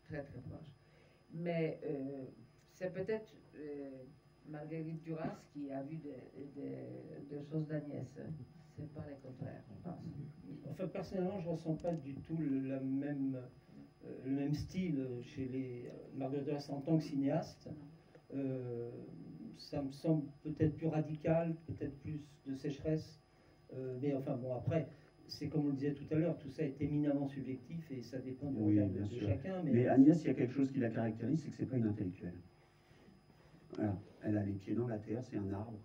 très très proches. Mais c'est peut-être Marguerite Duras qui a vu des choses d'Agnès. C'est pas le contraire, je pense. Enfin, personnellement, je ne ressens pas du tout le même style chez les Marguerite Duras en tant que cinéaste. Ça me semble peut-être plus radical, peut-être plus de sécheresse. Mais enfin, bon, après, c'est comme on le disait tout à l'heure, tout ça est éminemment subjectif et ça dépend du regard de chacun. Mais Agnès, il y a quelque chose qui la caractérise, c'est que c'est pas une intellectuelle. Voilà. Elle a les pieds dans la terre, c'est un arbre.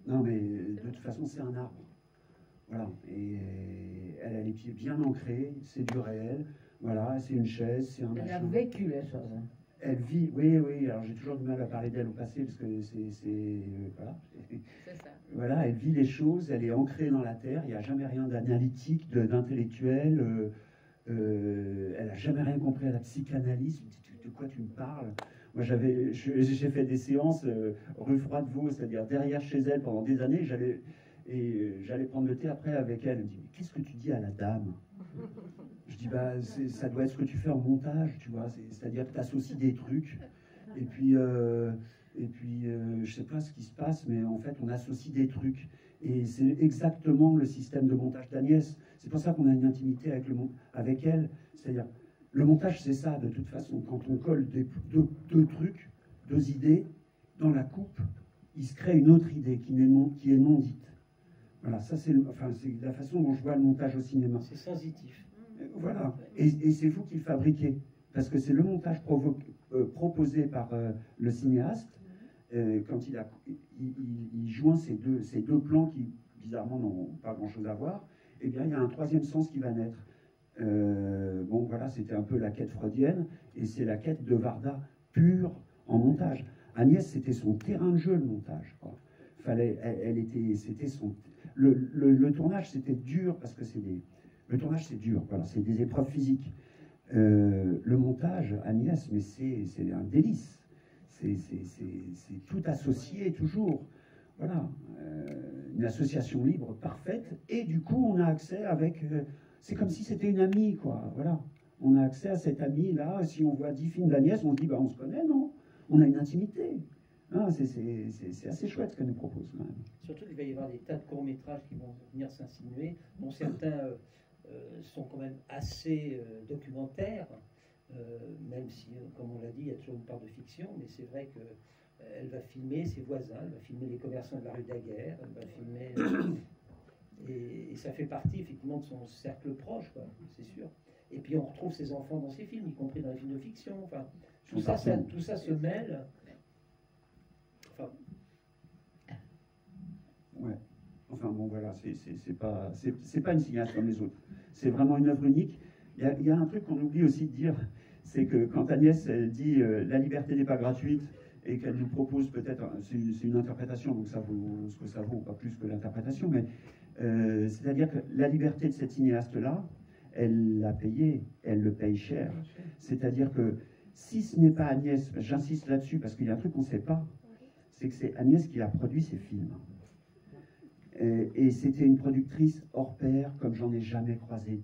Non, mais de toute façon, c'est un arbre. Voilà. Et elle a les pieds bien ancrés, c'est du réel. Voilà, c'est une chaise, c'est un machin. Elle a vécu les choses. Hein. Elle vit, oui, alors j'ai toujours du mal à parler d'elle au passé, parce que voilà. C'est ça. Voilà, elle vit les choses, elle est ancrée dans la terre, il n'y a jamais rien d'analytique, d'intellectuel. Elle n'a jamais rien compris à la psychanalyse. De quoi tu me parles? Moi, j'ai fait des séances rue Froidevaux, c'est-à-dire derrière chez elle pendant des années. J'allais prendre le thé après avec elle. Elle me dit, mais qu'est-ce que tu dis à la dame? Je dis, bah, ça doit être ce que tu fais en montage, tu vois. C'est-à-dire que tu associes des trucs. Et puis je sais pas ce qui se passe, mais en fait, on associe des trucs. Et c'est exactement le système de montage d'Agnès. C'est pour ça qu'on a une intimité avec elle. C'est-à-dire, le montage, c'est ça, de toute façon. Quand on colle deux trucs, deux idées, dans la coupe, il se crée une autre idée qui est non dite. Voilà, ça c'est la façon dont je vois le montage au cinéma. C'est sensitif. Voilà, et c'est vous qui le fabriquez. Parce que c'est le montage proposé par le cinéaste, quand il joint ces deux plans qui, bizarrement, n'ont pas grand-chose à voir, eh bien, il y a un troisième sens qui va naître. Bon, voilà, c'était un peu la quête freudienne, et c'est la quête de Varda pure en montage. Agnès, c'était son terrain de jeu, le montage, quoi. C'était son... Le tournage, c'était dur, parce que le tournage, c'est dur, voilà, c'est des épreuves physiques. Le montage, Agnès, mais c'est un délice. C'est tout associé, toujours. Voilà, une association libre parfaite, et du coup, on a accès avec... c'est comme si c'était une amie, quoi. Voilà. On a accès à cette amie-là. Si on voit 10 films d'Agnès, on se dit, bah, on se connaît, non? On a une intimité. Ah, c'est assez chouette ce qu'elle nous propose, quand même. Surtout qu'il va y avoir des tas de courts-métrages qui vont venir s'insinuer, dont certains sont quand même assez documentaires, même si, comme on l'a dit, il y a toujours une part de fiction, mais c'est vrai qu'elle va filmer ses voisins, elle va filmer les commerçants de la rue Daguerre, elle va filmer... Et ça fait partie effectivement de son cercle proche, quoi, c'est sûr. Et puis on retrouve ses enfants dans ses films, y compris dans les films de fiction. Enfin, tout ça se mêle. Enfin, ouais. Enfin bon, voilà, c'est pas une cinéaste comme les autres. C'est vraiment une œuvre unique. Il y a un truc qu'on oublie aussi de dire, c'est que quand Agnès elle dit la liberté n'est pas gratuite, et qu'elle nous propose peut-être, c'est une interprétation, donc ça vaut ce que ça vaut, pas plus que l'interprétation, mais c'est-à-dire que la liberté de cette cinéaste-là, elle l'a payée, elle le paye cher. C'est-à-dire que si ce n'est pas Agnès, j'insiste là-dessus parce qu'il y a un truc qu'on ne sait pas, c'est que c'est Agnès qui a produit ces films. Et c'était une productrice hors pair comme j'en ai jamais croisé.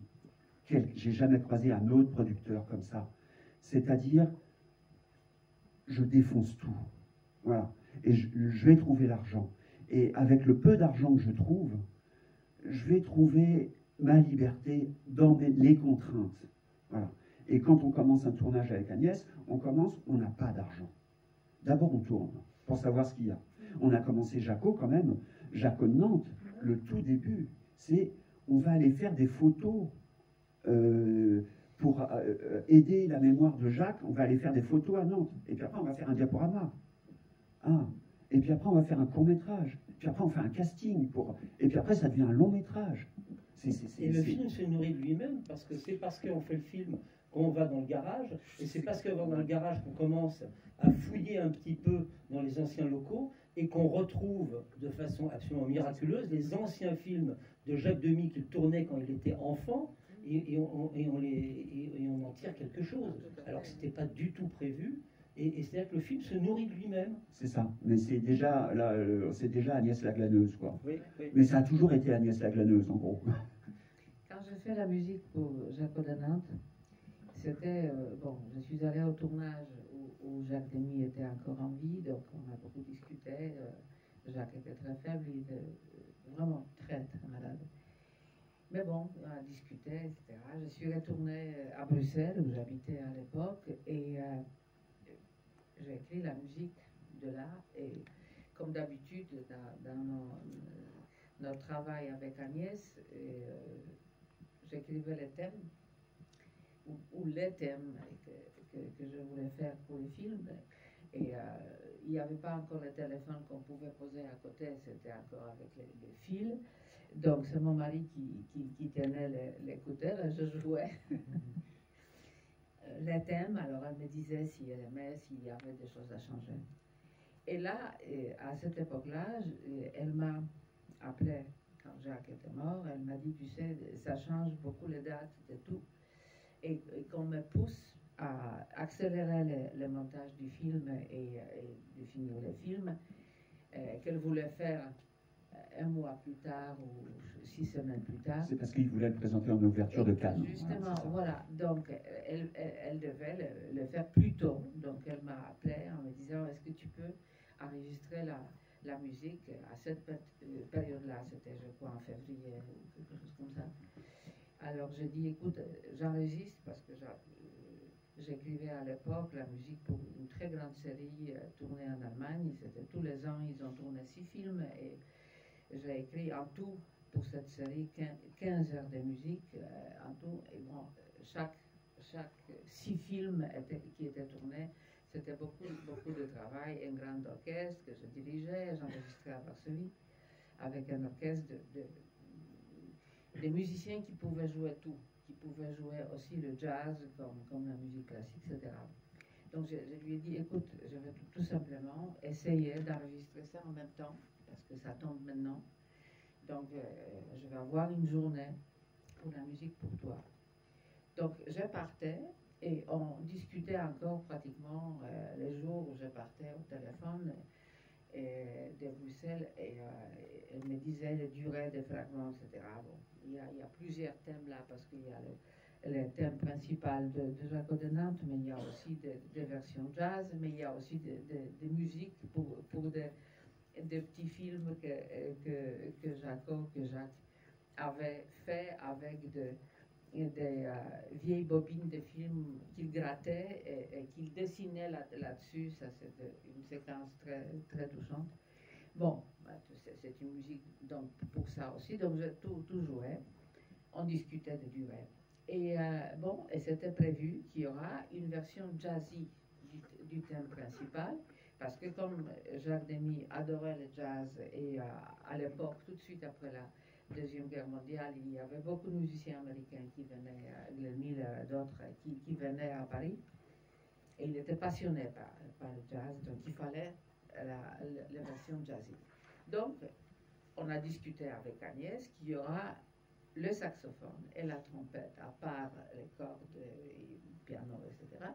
J'ai jamais croisé un autre producteur comme ça. C'est-à-dire, je défonce tout. Voilà. Et je vais trouver l'argent. Et avec le peu d'argent que je trouve, je vais trouver ma liberté dans les contraintes. Voilà. Et quand on commence un tournage avec Agnès, on n'a pas d'argent. D'abord, on tourne pour savoir ce qu'il y a. On a commencé Jaco quand même. Jaco de Nantes, le tout début, c'est on va aller faire des photos pour aider la mémoire de Jacques. On va aller faire des photos à Nantes. Et puis après, on va faire un diaporama. Ah. Et puis après, on va faire un court-métrage. Puis après, on fait un casting. Et puis après, ça devient un long-métrage. Et le film se nourrit de lui-même, parce que c'est parce qu'on fait le film quand on va dans le garage, et c'est parce qu'on va dans le garage qu'on commence à fouiller un petit peu dans les anciens locaux et qu'on retrouve de façon absolument miraculeuse les anciens films de Jacques Demy qu'il tournait quand il était enfant, et on en tire quelque chose, alors que ce n'était pas du tout prévu. Et c'est-à-dire que le film se nourrit de lui-même. C'est ça, mais c'est déjà, là, c'est déjà Agnès la glaneuse, quoi. Oui, oui. Mais ça a toujours été Agnès la glaneuse, en gros. Quand j'ai fait la musique pour Jaco de Nantes, c'était, bon, je suis allée au tournage où Jacques Demy était encore en vie, donc on a beaucoup discuté. Jacques était très faible, il était vraiment très, très malade. Mais bon, on a discuté, etc. Je suis retournée à Bruxelles, où j'habitais à l'époque, et j'ai écrit la musique de là. Et comme d'habitude, dans notre travail avec Agnès, j'écrivais les thèmes, ou les thèmes que je voulais faire pour le film. Et il n'y avait pas encore le téléphone qu'on pouvait poser à côté, c'était encore avec les fils. Donc c'est mon mari qui tenait l'écouteur et je jouais les thèmes. Alors elle me disait si elle aimait, s'il y avait des choses à changer. Et là, à cette époque-là, elle m'a appelé quand Jacques était mort. Elle m'a dit, tu sais, ça change beaucoup les dates de tout. Et qu'on me pousse à accélérer le montage du film et de finir le film, qu'elle voulait faire un mois plus tard ou 6 semaines plus tard. C'est parce qu'il voulait le présenter en ouverture de Cannes. Justement, voilà. Donc, elle devait le faire plus tôt. Donc, elle m'a appelé en me disant, est-ce que tu peux enregistrer la musique à cette période-là? C'était, je crois, en février ou quelque chose comme ça. Alors, j'ai dit, écoute, j'enregistre parce que j'écrivais à l'époque la musique pour une très grande série tournée en Allemagne. C'était tous les ans, ils ont tourné 6 films et j'ai écrit en tout pour cette série 15 heures de musique en tout. Et bon, chaque 6 films qui étaient tournés, c'était beaucoup de travail. Un grand orchestre que je dirigeais, j'enregistrais à Varsovie avec un orchestre des musiciens qui pouvaient jouer tout, qui pouvaient jouer aussi le jazz comme la musique classique, etc. Donc je lui ai dit, écoute, je vais tout simplement essayer d'enregistrer ça en même temps, parce que ça tombe maintenant. Donc je vais avoir une journée pour la musique pour toi. Donc je partais et on discutait encore pratiquement les jours où je partais au téléphone de Bruxelles et elle me disait les durées des fragments, etc. Bon, il y a plusieurs thèmes là parce qu'il y a le thème principal de Jaco de Nantes, mais il y a aussi des versions jazz, mais il y a aussi des musiques pour des petits films que Jacques avait fait avec des vieilles bobines de films qu'il grattait et qu'il dessinait là-dessus. Ça, c'était une séquence très, très touchante. Bon, c'est une musique donc, pour ça aussi. Donc, j'ai tout joué. On discutait de durée. Et bon, et c'était prévu qu'il y aura une version jazzy du thème principal. Parce que comme Jacques Demy adorait le jazz et à l'époque, tout de suite après la Deuxième Guerre mondiale, il y avait beaucoup de musiciens américains qui venaient, Glenn Miller et d'autres, qui venaient à Paris. Et il était passionné par le jazz, donc il fallait la version jazzy. Donc, on a discuté avec Agnès qu'il y aura le saxophone et la trompette, à part les cordes, et le piano, etc.,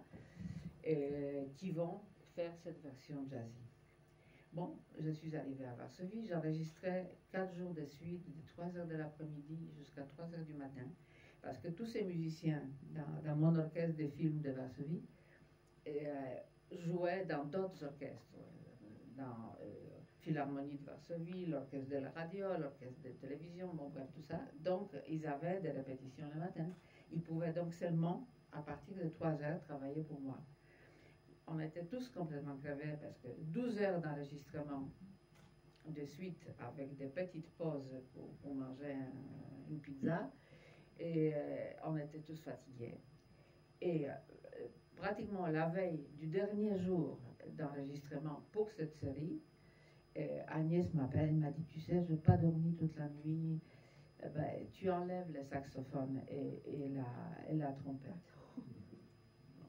et qui vont faire cette version jazzy. Bon, je suis arrivée à Varsovie, j'enregistrais 4 jours de suite, de 3 heures de l'après-midi jusqu'à 3 heures du matin, parce que tous ces musiciens dans mon orchestre de films de Varsovie jouaient dans d'autres orchestres, dans Philharmonie de Varsovie, l'orchestre de la radio, l'orchestre de télévision, bon bref, tout ça. Donc, ils avaient des répétitions le matin. Ils pouvaient donc seulement, à partir de 3 heures, travailler pour moi. On était tous complètement crevés parce que 12 heures d'enregistrement de suite avec des petites pauses pour manger une pizza et on était tous fatigués. Et pratiquement la veille du dernier jour d'enregistrement pour cette série, Agnès m'appelle, elle m'a dit, tu sais, je n'ai pas dormi toute la nuit, tu enlèves le saxophone et la trompette.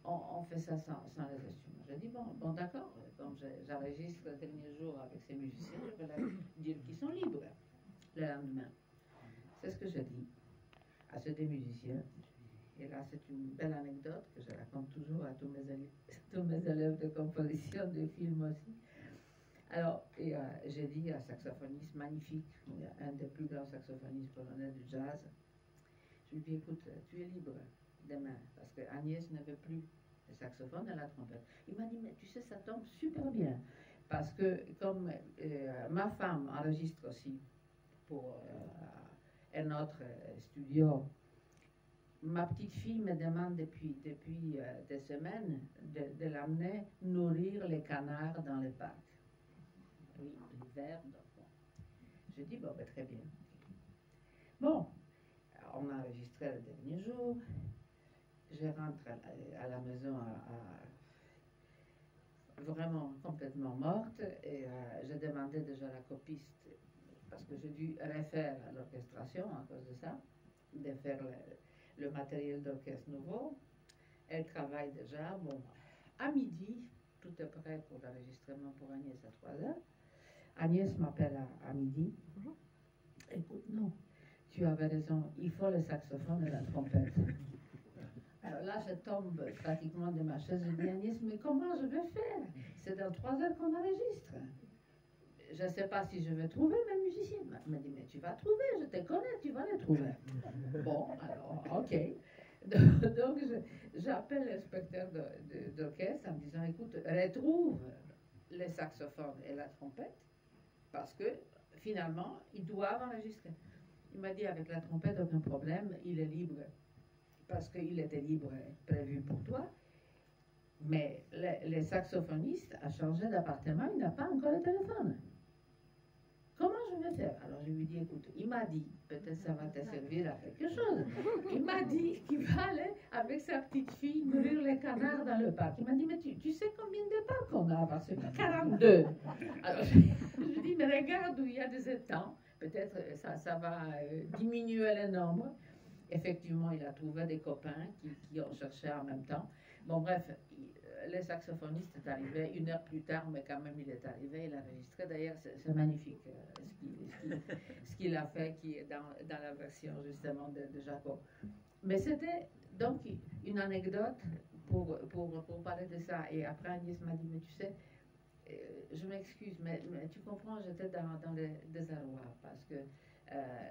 on fait ça sans les instruments. J'ai dit, bon d'accord, comme j'enregistre le dernier jour avec ces musiciens, je vais leur dire qu'ils sont libres le lendemain. C'est ce que j'ai dit à ces deux musiciens. Et là, c'est une belle anecdote que je raconte toujours à tous mes élèves de composition de films aussi. Alors, j'ai dit à un saxophoniste magnifique, un des plus grands saxophonistes polonais du jazz, je lui ai dit, écoute, tu es libre demain, parce que Agnès ne veut plus le saxophone et la trompette. Il m'a dit, mais tu sais, ça tombe super bien, parce que comme ma femme enregistre aussi pour un autre studio, ma petite fille me demande depuis des semaines de l'amener nourrir les canards dans les parcs. Oui, l'hiver, donc bon. Je dis, bon, ben, très bien. Bon, on a enregistré le dernier jour. Je rentre à la maison vraiment complètement morte et j'ai demandé déjà à la copiste, parce que j'ai dû refaire l'orchestration à cause de ça, de faire le matériel d'orchestre nouveau. Elle travaille déjà. Bon, à midi, tout est prêt pour l'enregistrement pour Agnès à 3h. Agnès m'appelle à midi. Écoute, non, tu avais raison, il faut le saxophone et la trompette. Alors là, je tombe pratiquement de ma chaise. Je dis, Agnès, mais comment je vais faire? C'est dans 3 heures qu'on enregistre. Je ne sais pas si je vais trouver mes musiciens. Elle m'a dit, mais tu vas trouver, je te connais, tu vas les trouver. Bon, alors, ok. Donc, j'appelle l'inspecteur d'orchestre en me disant, écoute, retrouve les saxophones et la trompette, parce que finalement, ils doivent enregistrer. Il m'a dit, avec la trompette, aucun problème, il est libre, parce qu'il était libre prévu pour toi. Mais le saxophoniste a changé d'appartement, il n'a pas encore le téléphone. Comment je vais faire? Alors je lui dis, écoute, il m'a dit, peut-être ça va te servir à quelque chose. Il m'a dit qu'il va aller avec sa petite fille nourrir les canards dans le parc. Il m'a dit, mais tu sais combien de parcs on a? Parce que 42. Alors je lui dis, mais regarde où il y a des étangs. Peut-être ça va diminuer le nombre. Effectivement, il a trouvé des copains qui ont cherché en même temps. Bon, bref, le saxophoniste est arrivé 1 heure plus tard, mais quand même il est arrivé, il a enregistré. D'ailleurs, c'est magnifique ce qu'il a fait, qui est dans la version justement de Jacob. Mais c'était donc une anecdote pour parler de ça. Et après, Agnès m'a dit, mais tu sais, je m'excuse, mais tu comprends, j'étais dans le désarroi parce que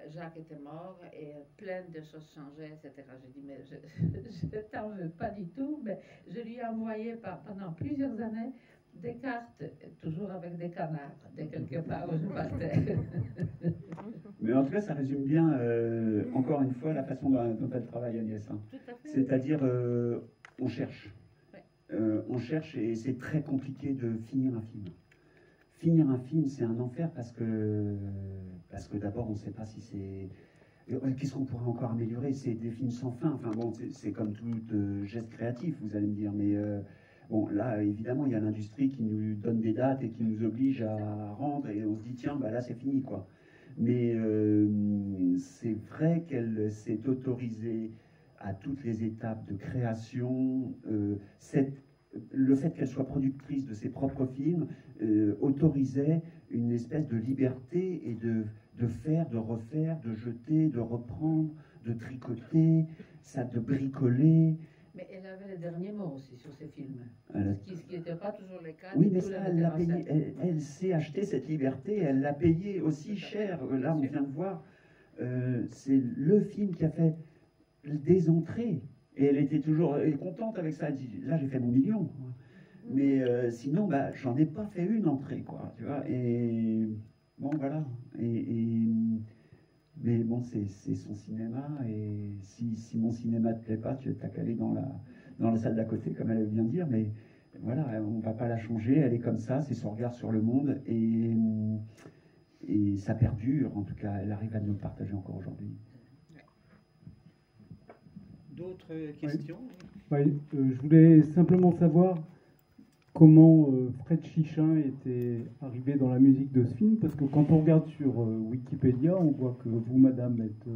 Jacques était mort et plein de choses changeaient, etc. J'ai dit, mais je t'en veux pas du tout, mais je lui ai envoyé pendant plusieurs années des cartes, toujours avec des canards, de quelque part où je partais. Mais en tout cas, ça résume bien, encore une fois, la façon dont elle travaille, Agnès. Hein. C'est-à-dire, on cherche. Ouais. On cherche et c'est très compliqué de finir un film. Finir un film, c'est un enfer parce que d'abord, on ne sait pas si c'est... Qu'est-ce qu'on pourrait encore améliorer? C'est des films sans fin. Enfin bon, c'est comme tout geste créatif, vous allez me dire. Mais bon, là, évidemment, il y a l'industrie qui nous donne des dates et qui nous oblige à rendre. Et on se dit, tiens, bah là, c'est fini, quoi. Mais c'est vrai qu'elle s'est autorisée à toutes les étapes de création. Le fait qu'elle soit productrice de ses propres films autorisait une espèce de liberté et de faire, de refaire, de jeter, de reprendre, de tricoter, ça, de bricoler. Mais elle avait le dernier mot aussi sur ces films. Ce qui n'était pas toujours le cas. Oui, mais ça, elle l'a payé. Elle s'est acheté cette liberté, elle l'a payé aussi cher. Là, on vient de voir, c'est le film qui a fait des entrées. Et elle était toujours contente avec ça. Elle dit, là, j'ai fait mon million. Mais sinon, bah, j'en ai pas fait une entrée, quoi. Tu vois. Et bon, voilà. Mais bon, c'est son cinéma. Et si mon cinéma ne te plaît pas, tu t'as qu'à aller dans la salle d'à côté, comme elle vient de dire. Mais voilà, on ne va pas la changer. Elle est comme ça. C'est son regard sur le monde. Et ça perdure. En tout cas, elle arrive à nous le partager encore aujourd'hui. D'autres questions? Oui. Je voulais simplement savoir comment Fred Chichin était arrivé dans la musique de ce film, parce que quand on regarde sur Wikipédia, on voit que vous, madame, êtes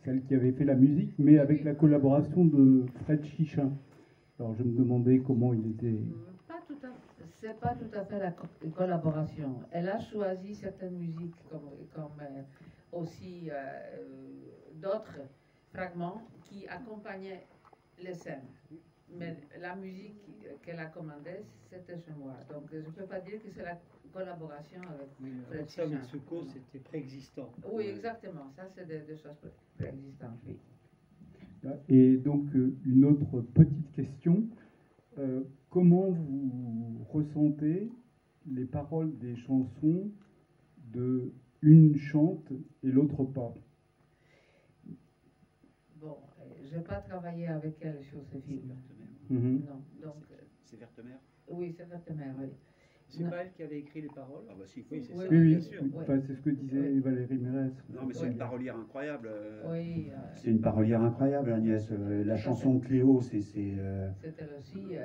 la celle qui avait fait la musique, mais avec la collaboration de Fred Chichin. Alors je me demandais comment il était... C'est pas tout à fait la collaboration. Elle a choisi certaines musiques comme aussi d'autres fragments qui accompagnaient les scènes. Mais la musique qu'elle a commandée, c'était chez moi. Donc je ne peux pas dire que c'est la collaboration avec Fred Ça, Chichin. Mitsuko, c'était préexistant. Oui, exactement. Ça, c'est des choses préexistantes, oui. Et donc une autre petite question. Comment vous ressentez les paroles des chansons de une chante et l'autre pas? Bon, je n'ai pas travaillé avec elle sur ce film. Mhm. Non, donc... C'est Vertemer? Oui, c'est Vertemer, oui. C'est pas elle qui avait écrit les paroles? Ah bah si, Oui, c'est Oui, ça, Oui, bien oui, sûr. enfin, c'est ce que disait Valérie Mérès. Non, mais c'est une parolière incroyable. Oui. C'est une parolière incroyable, Agnès. La chanson de Cléo, C'était aussi,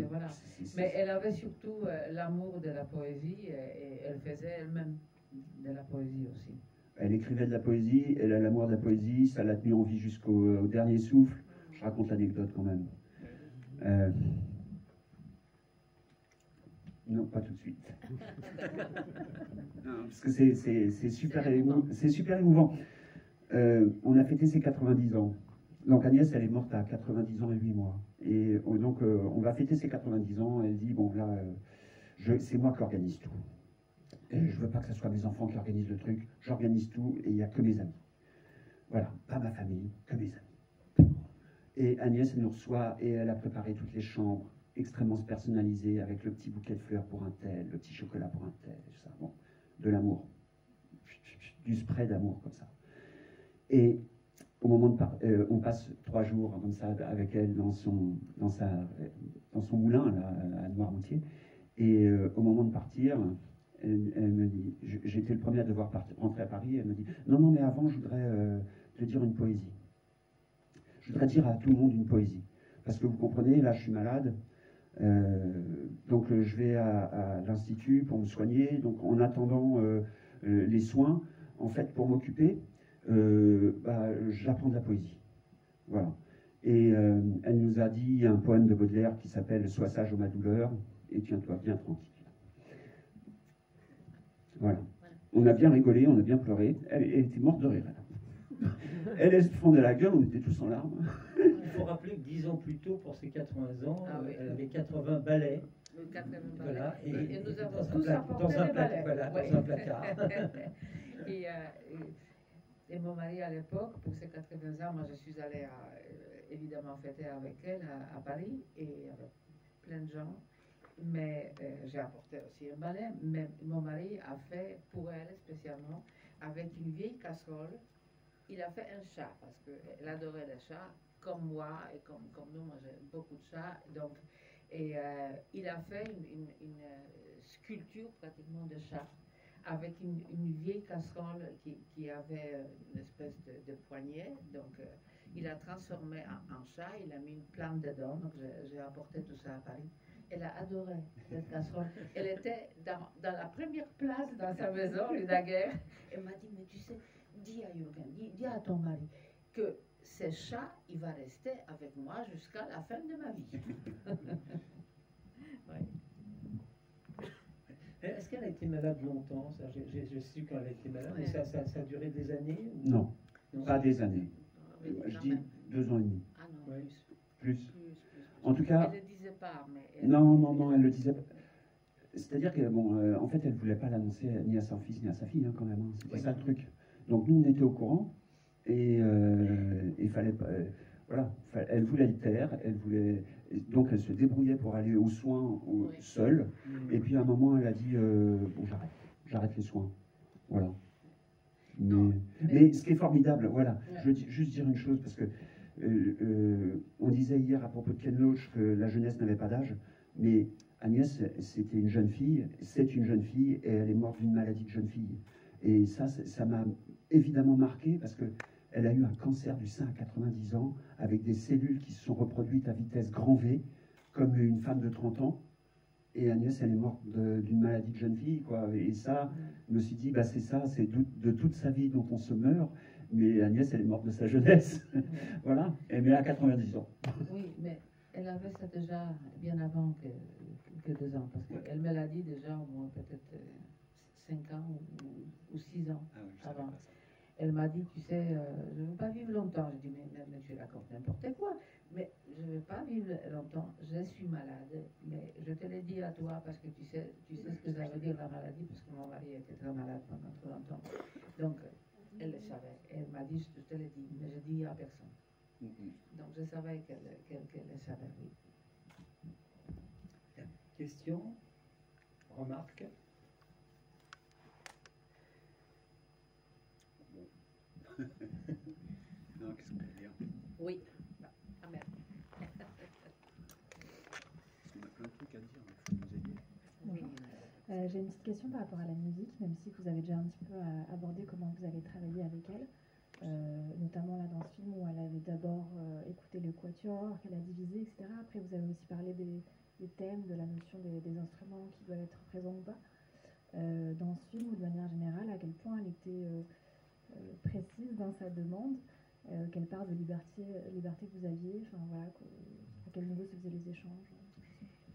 voilà. Mais elle avait surtout l'amour de la poésie et elle faisait elle-même de la poésie aussi. Elle écrivait de la poésie, elle a l'amour de la poésie, ça l'a tenue en vie jusqu'au dernier souffle. Je raconte l'anecdote quand même. Non, pas tout de suite. Non, parce que c'est super émouvant. On a fêté ses 90 ans. Donc Agnès, elle est morte à 90 ans et 8 mois. Et donc on va fêter ses 90 ans. Elle dit, bon là, c'est moi qui organise tout. Et je veux pas que ce soit mes enfants qui organisent le truc. J'organise tout et il n'y a que mes amis. Voilà, pas ma famille, que mes amis. Et Agnès, elle nous reçoit et elle a préparé toutes les chambres, extrêmement personnalisées, avec le petit bouquet de fleurs pour un tel, le petit chocolat pour un tel, tout ça. Bon, de l'amour. Du spray d'amour, comme ça. Et au moment de on passe 3 jours comme ça avec elle dans son moulin là, à Noirmoutier. Et au moment de partir, elle me dit, j'étais le premier à devoir rentrer à Paris, elle me dit, non, mais avant, je voudrais te dire une poésie. Je voudrais dire à tout le monde une poésie. Parce que vous comprenez, là, je suis malade, donc je vais à l'Institut pour me soigner. Donc en attendant les soins, en fait, pour m'occuper, j'apprends de la poésie. Voilà. Et elle nous a dit un poème de Baudelaire qui s'appelle « Sois sage ô ma douleur et tiens-toi bien tranquille ». Voilà. On a bien rigolé, on a bien pleuré. Elle était morte de rire. Elle se fondait la gueule, on était tous en larmes. Il faut rappeler que 10 ans plus tôt, pour ses 80 ans, elle avait 80 ballets. 80 ballets. Voilà, et nous avons tous apporté des ballets. Voilà, dans un placard. Et mon mari, à l'époque, pour ses 80 ans, moi je suis allée évidemment fêter avec elle à Paris et avec plein de gens. Mais j'ai apporté aussi un balai. Mais mon mari a fait pour elle spécialement, avec une vieille casserole, il a fait un chat parce qu'elle adorait les chats, comme moi et comme nous. Moi j'ai beaucoup de chats. Donc, il a fait une sculpture pratiquement de chat avec une vieille casserole qui avait une espèce de poignée. Donc, il a transformé en chat, il a mis une plante dedans. Donc, j'ai apporté tout ça à Paris. Elle a adoré cette casserole. Elle était dans la première place dans sa maison, rue Daguerre. Elle m'a dit, mais tu sais, dis à Jürgen, dis à ton mari que ce chat, il va rester avec moi jusqu'à la fin de ma vie. Oui. Est-ce qu'elle a été malade longtemps? Je sais quand elle a été malade, mais ça a duré des années ou... Non, pas des années. Oui, Je dis 2 ans et demi. Ah non, Ouais. Plus. En tout cas... Elle ne le disait pas, mais... Non, elle le disait pas. C'est-à-dire que, bon, en fait, elle ne voulait pas l'annoncer ni à son fils ni à sa fille, hein, quand même. Hein. C'était ça le truc. Donc nous, on était au courant, et il fallait pas... voilà, elle voulait le taire, donc elle se débrouillait pour aller aux soins seule, et puis à un moment, elle a dit, bon, j'arrête les soins. Voilà. Mais ce qui est formidable, voilà, je veux juste dire une chose, parce que on disait hier à propos de Ken Loach que la jeunesse n'avait pas d'âge, mais Agnès, c'était une jeune fille, c'est une jeune fille, et elle est morte d'une maladie de jeune fille. Et ça m'a évidemment marqué, parce qu'elle a eu un cancer du sein à 90 ans, avec des cellules qui se sont reproduites à vitesse grand V, comme une femme de 30 ans. Et Agnès, elle est morte d'une maladie de jeune fille, quoi. Et ça, je me suis dit, bah, c'est ça, c'est de toute sa vie dont on se meurt. Mais Agnès, elle est morte de sa jeunesse. Voilà. Mais elle a 90 ans. Oui, mais elle avait ça déjà bien avant que 2 ans, parce qu'elle me l'a dit déjà au moins peut-être 5 ans ou 6 ans avant. Elle m'a dit, tu sais, je ne veux pas vivre longtemps. J'ai dit, mais tu racontes n'importe quoi. Mais je ne veux pas vivre longtemps, je suis malade. Mais je te l'ai dit à toi parce que tu sais ce que ça veut dire la maladie, parce que mon mari était très malade pendant trop longtemps. Donc, elle le savait. Elle m'a dit, je te l'ai dit, mais je dis à personne. Donc, je savais qu'elle le savait, oui. Question, remarque. Non, qu'est-ce qu'on peut dire? Oui. Ah merde. On a plein de trucs à dire, il faut nous aider. Oui. J'ai une petite question par rapport à la musique, même si vous avez déjà un petit peu abordé comment vous avez travaillé avec elle, notamment là dans ce film où elle avait d'abord écouté le quatuor, qu'elle a divisé, etc. Après, vous avez aussi parlé des thèmes, de la notion des instruments qui doivent être présents ou pas. Dans ce film, ou de manière générale, à quel point elle était précise dans sa demande, quelle part de liberté que vous aviez, enfin voilà, à quel niveau se faisaient les échanges.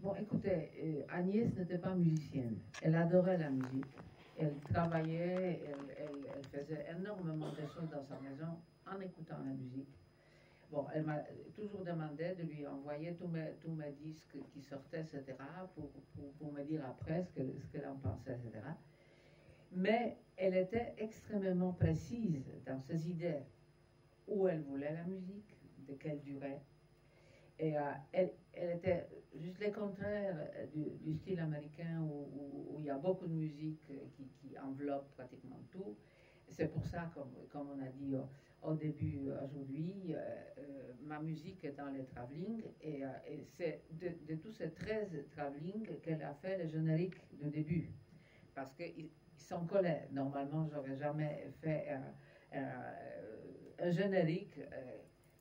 Bon, écoutez, Agnès n'était pas musicienne. Elle adorait la musique. Elle travaillait, elle faisait énormément de choses dans sa maison en écoutant la musique. Bon, elle m'a toujours demandé de lui envoyer tous mes disques qui sortaient, etc., pour me dire après ce qu'elle en pensait, etc. Mais elle était extrêmement précise dans ses idées, où elle voulait la musique, de quelle durée. Et elle était juste le contraire du style américain où il y a beaucoup de musique qui enveloppe pratiquement tout. C'est pour ça, comme on a dit au début aujourd'hui, ma musique est dans les travelling et c'est de tous ces 13 travelling qu'elle a fait le générique de début. Parce qu'ils sont collés. Normalement, j'aurais jamais fait un générique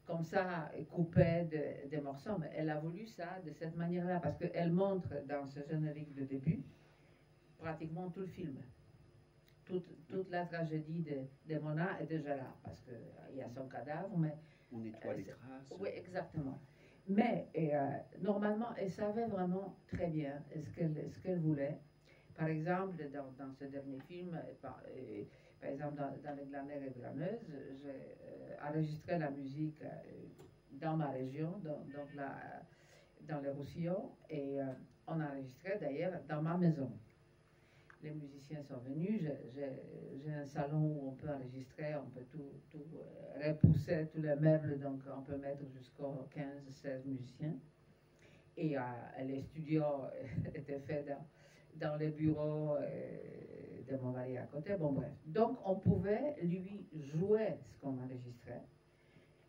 comme ça, coupé des morceaux, mais elle a voulu ça de cette manière-là, parce qu'elle montre dans ce générique de début pratiquement tout le film. Toute la tragédie de Mona est déjà là, parce qu'il y a son cadavre, mais... On nettoie les traces. Oui, exactement. Mais normalement, elle savait vraiment très bien ce qu'elle voulait. Par exemple, dans ce dernier film, par exemple, dans Les Glaneurs et Glaneuses, j'ai enregistré la musique dans ma région, donc dans le Roussillon, et on a enregistré d'ailleurs dans ma maison. Les musiciens sont venus, j'ai un salon où on peut enregistrer, on peut tout repousser, tous les meubles, donc on peut mettre jusqu'aux 15-16 musiciens. Et les studios étaient faits dans les bureaux de mon mari à côté. Bon, bref. Donc, on pouvait lui jouer ce qu'on enregistrait.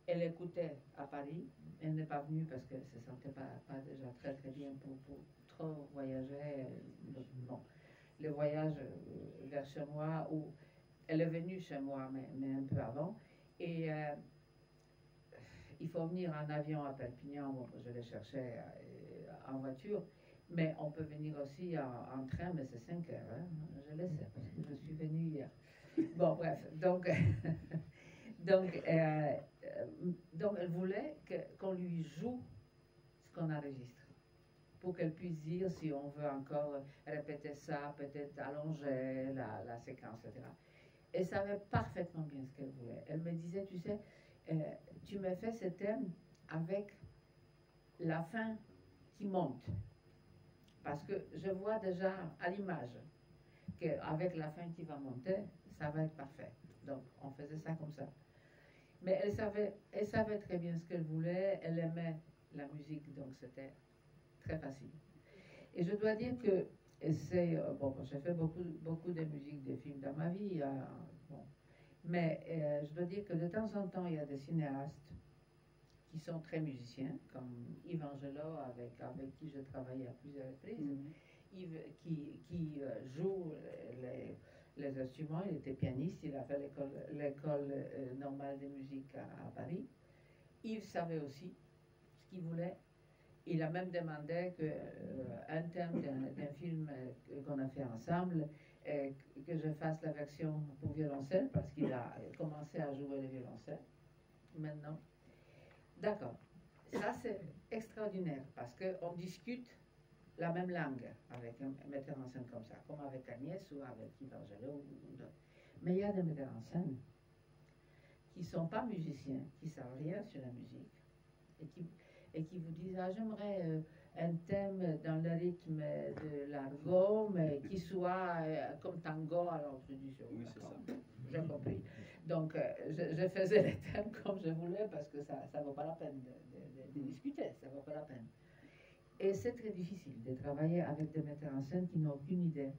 Elle écoutait à Paris. Elle n'est pas venue parce qu'elle ne se sentait pas déjà très, très bien pour trop voyager. Bon, le voyage vers chez moi, où elle est venue chez moi, mais un peu avant. Et il faut venir en avion à Perpignan. Bon, je l'ai cherché en voiture. Mais on peut venir aussi en train, mais c'est 5 heures, hein? Je le sais, parce que je suis venue hier. Bon, bref, donc elle voulait qu'on lui joue ce qu'on enregistre, pour qu'elle puisse dire si on veut encore répéter ça, peut-être allonger la séquence, etc. Elle savait parfaitement bien ce qu'elle voulait. Elle me disait, tu sais, tu me fais ce thème avec la fin qui monte. Parce que je vois déjà à l'image qu'avec la fin qui va monter, ça va être parfait. Donc, on faisait ça comme ça. Mais elle savait très bien ce qu'elle voulait, elle aimait la musique, donc c'était très facile. Et je dois dire que c'est... bon, j'ai fait beaucoup de musique, de films dans ma vie, bon. Mais je dois dire que de temps en temps, il y a des cinéastes qui sont très musiciens, comme Yves Angelo, avec qui je travaille à plusieurs reprises. Yves qui joue les instruments, il était pianiste, il a fait l'école normale de musique à Paris. Yves savait aussi ce qu'il voulait. Il a même demandé qu'un thème d'un film qu'on a fait ensemble que je fasse la version pour violoncelle, parce qu'il a commencé à jouer le violoncelle maintenant. D'accord. Ça, c'est extraordinaire, parce qu'on discute la même langue avec un metteur en scène comme ça, comme avec Agnès ou avec Yves Angelo ou d'autres. Mais il y a des metteurs en scène qui ne sont pas musiciens, qui ne savent rien sur la musique, et qui vous disent, ah, j'aimerais un thème dans le rythme de l'argot, mais qui soit comme tango. Alors je dis, oui, c'est ça. J'ai compris. Donc je faisais les thèmes comme je voulais, parce que ça ne vaut pas la peine de discuter, ça ne vaut pas la peine. Et c'est très difficile de travailler avec des metteurs en scène qui n'ont aucune idée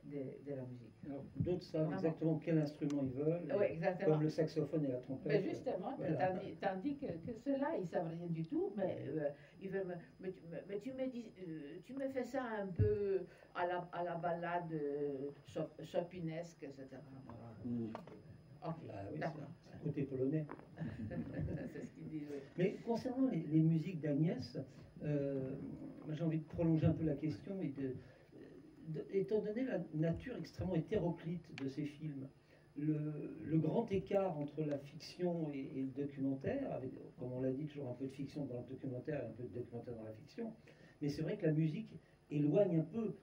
de la musique. D'autres savent exactement quel instrument ils veulent, oui, exactement. comme le saxophone et la trompette. Mais justement, voilà. tandis que ceux-là, ils ne savent rien du tout, mais ils veulent mais tu me fais ça un peu à la ballade chopinesque, etc. Ok, Ah, oui, d'accord. c'est un côté polonais. C'est ce qu'ils disent, oui. Mais concernant les musiques d'Agnès, moi, j'ai envie de prolonger un peu la question et étant donné la nature extrêmement hétéroclite de ces films, le grand écart entre la fiction et le documentaire, avec, comme on l'a dit, toujours un peu de fiction dans le documentaire et un peu de documentaire dans la fiction, mais c'est vrai que la musique éloigne un peu,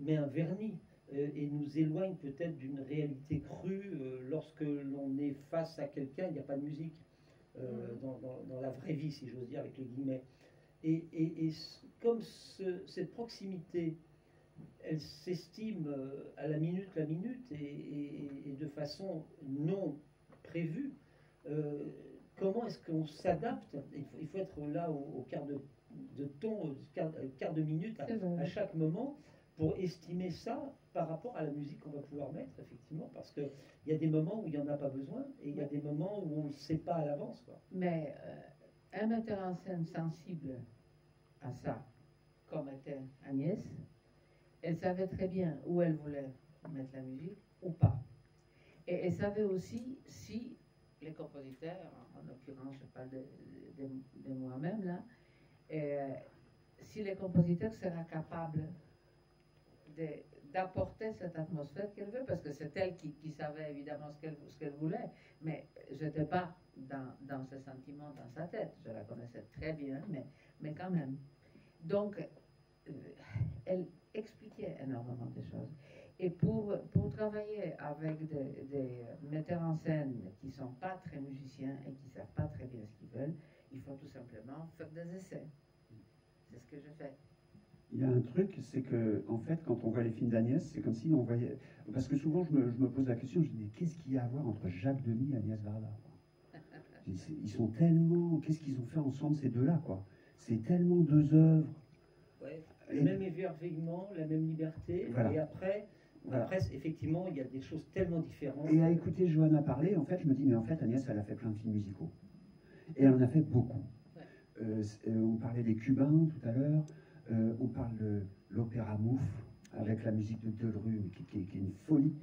met un vernis, et nous éloigne peut-être d'une réalité crue. Lorsque l'on est face à quelqu'un, il n'y a pas de musique dans la vraie vie, si j'ose dire, avec les guillemets. Et comme cette proximité, elle s'estime à la minute et de façon non prévue, comment est-ce qu'on s'adapte? Il faut être là au quart de ton, au quart de minute à chaque moment pour estimer ça par rapport à la musique qu'on va pouvoir mettre, effectivement, parce qu'il y a des moments où il n'y en a pas besoin et il y a des moments où on ne le sait pas à l'avance, quoi. Mais un metteur en scène sensible à ça, comme était Agnès, elle savait très bien où elle voulait mettre la musique ou pas. Et elle savait aussi si les compositeurs, en l'occurrence je parle de moi-même là, si les compositeurs seraient capables d'apporter cette atmosphère qu'elle veut, parce que c'est elle qui savait évidemment ce qu'elle voulait, mais je n'étais pas dans ce sentiment dans sa tête, je la connaissais très bien, mais quand même. Donc, elle expliquait énormément de choses. Et pour travailler avec des metteurs en scène qui ne sont pas très musiciens et qui ne savent pas très bien ce qu'ils veulent, il faut tout simplement faire des essais. C'est ce que je fais. Il y a un truc, c'est que, en fait, quand on voit les films d'Agnès, c'est comme si on voyait. Parce que souvent, je me pose la question, je me dis, qu'est-ce qu'il y a à voir entre Jacques Demy et Agnès Varda? Ils sont tellement. Qu'est-ce qu'ils ont fait ensemble, ces deux-là, quoi? C'est tellement deux œuvres. Ouais, le même émerveillement, la même liberté, voilà. Et après, effectivement, il y a des choses tellement différentes. Et à écouter Johanna parler, en fait, je me dis, mais en fait, Agnès, elle a fait plein de films musicaux. Et elle en a fait beaucoup. On parlait des Cubains tout à l'heure. On parle de l'opéra Mouffe avec la musique de Delru qui est une folie.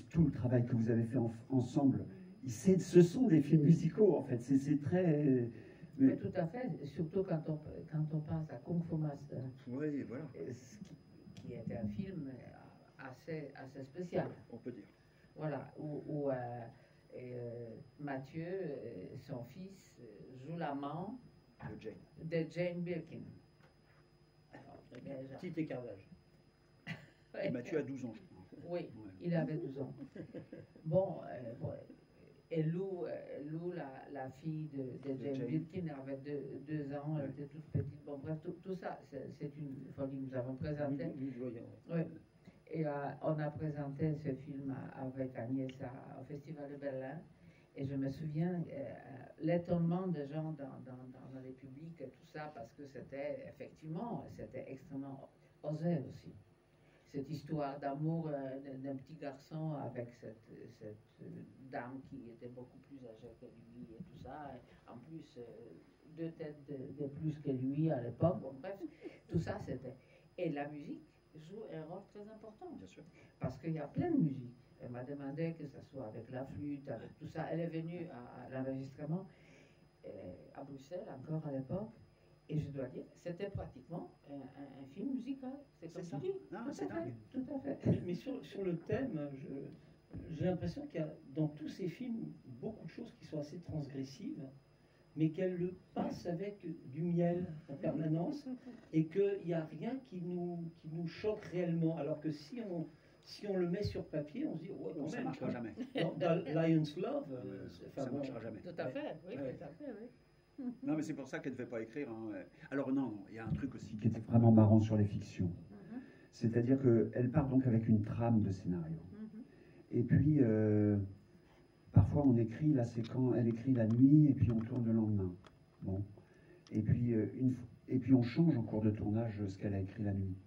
Tout le travail que vous avez fait ensemble, ce sont des films musicaux en fait. C'est très. Mais tout à fait, surtout quand on pense à Kung Fu Master, oui, voilà. qui était un film assez spécial. On peut dire. Voilà, où Mathieu, son fils, joue l'amant de Jane Birkin. Petit écart d'âge. Ouais. Mathieu a 12 ans, je crois. Oui, ouais. Il avait 12 ans. Bon, et Lou, la fille de Jane Birkin, avait 2 ans, elle était toute petite. Bon, bref, tout ça, c'est une folie. Nous avons présenté. Oui. Et on a présenté ce film avec Agnès au Festival de Berlin. Et je me souviens l'étonnement des gens dans les publics et tout ça, parce que c'était extrêmement osé aussi. Cette histoire d'amour d'un petit garçon avec cette dame qui était beaucoup plus âgée que lui et tout ça. Et en plus, 2 têtes de plus que lui à l'époque. Bon, bref, tout ça c'était. Et la musique joue un rôle très important. Bien sûr. Parce qu'il y a plein de musique. Elle m'a demandé que ce soit avec la flûte, avec tout ça. Elle est venue à l'enregistrement à Bruxelles, encore à l'époque. Et je dois dire, c'était pratiquement un film musical. C'est C'est ça. compliqué. Non, Tout c'est à fait, dingue. tout à fait. Mais sur le thème, j'ai l'impression qu'il y a dans tous ces films beaucoup de choses qui sont assez transgressives, mais qu'elles le passent avec du miel en permanence et qu'il n'y a rien qui nous choque réellement. Alors que si on le met sur papier, on se dit, ouais, quand Ça même. marchera jamais. Dans Lion's Love, Ça marchera jamais. Tout à fait, oui, Ouais. tout à fait, oui. Non, mais c'est pour ça qu'elle ne devait pas écrire. Hein. Alors non, il y a un truc aussi Qui était vraiment marrant sur les fictions. C'est-à-dire qu'elle part donc avec une trame de scénario. Et puis, parfois on écrit, là c'est quand elle écrit la nuit, et puis on tourne le lendemain. Bon. Et puis, et puis on change en cours de tournage ce qu'elle a écrit la nuit.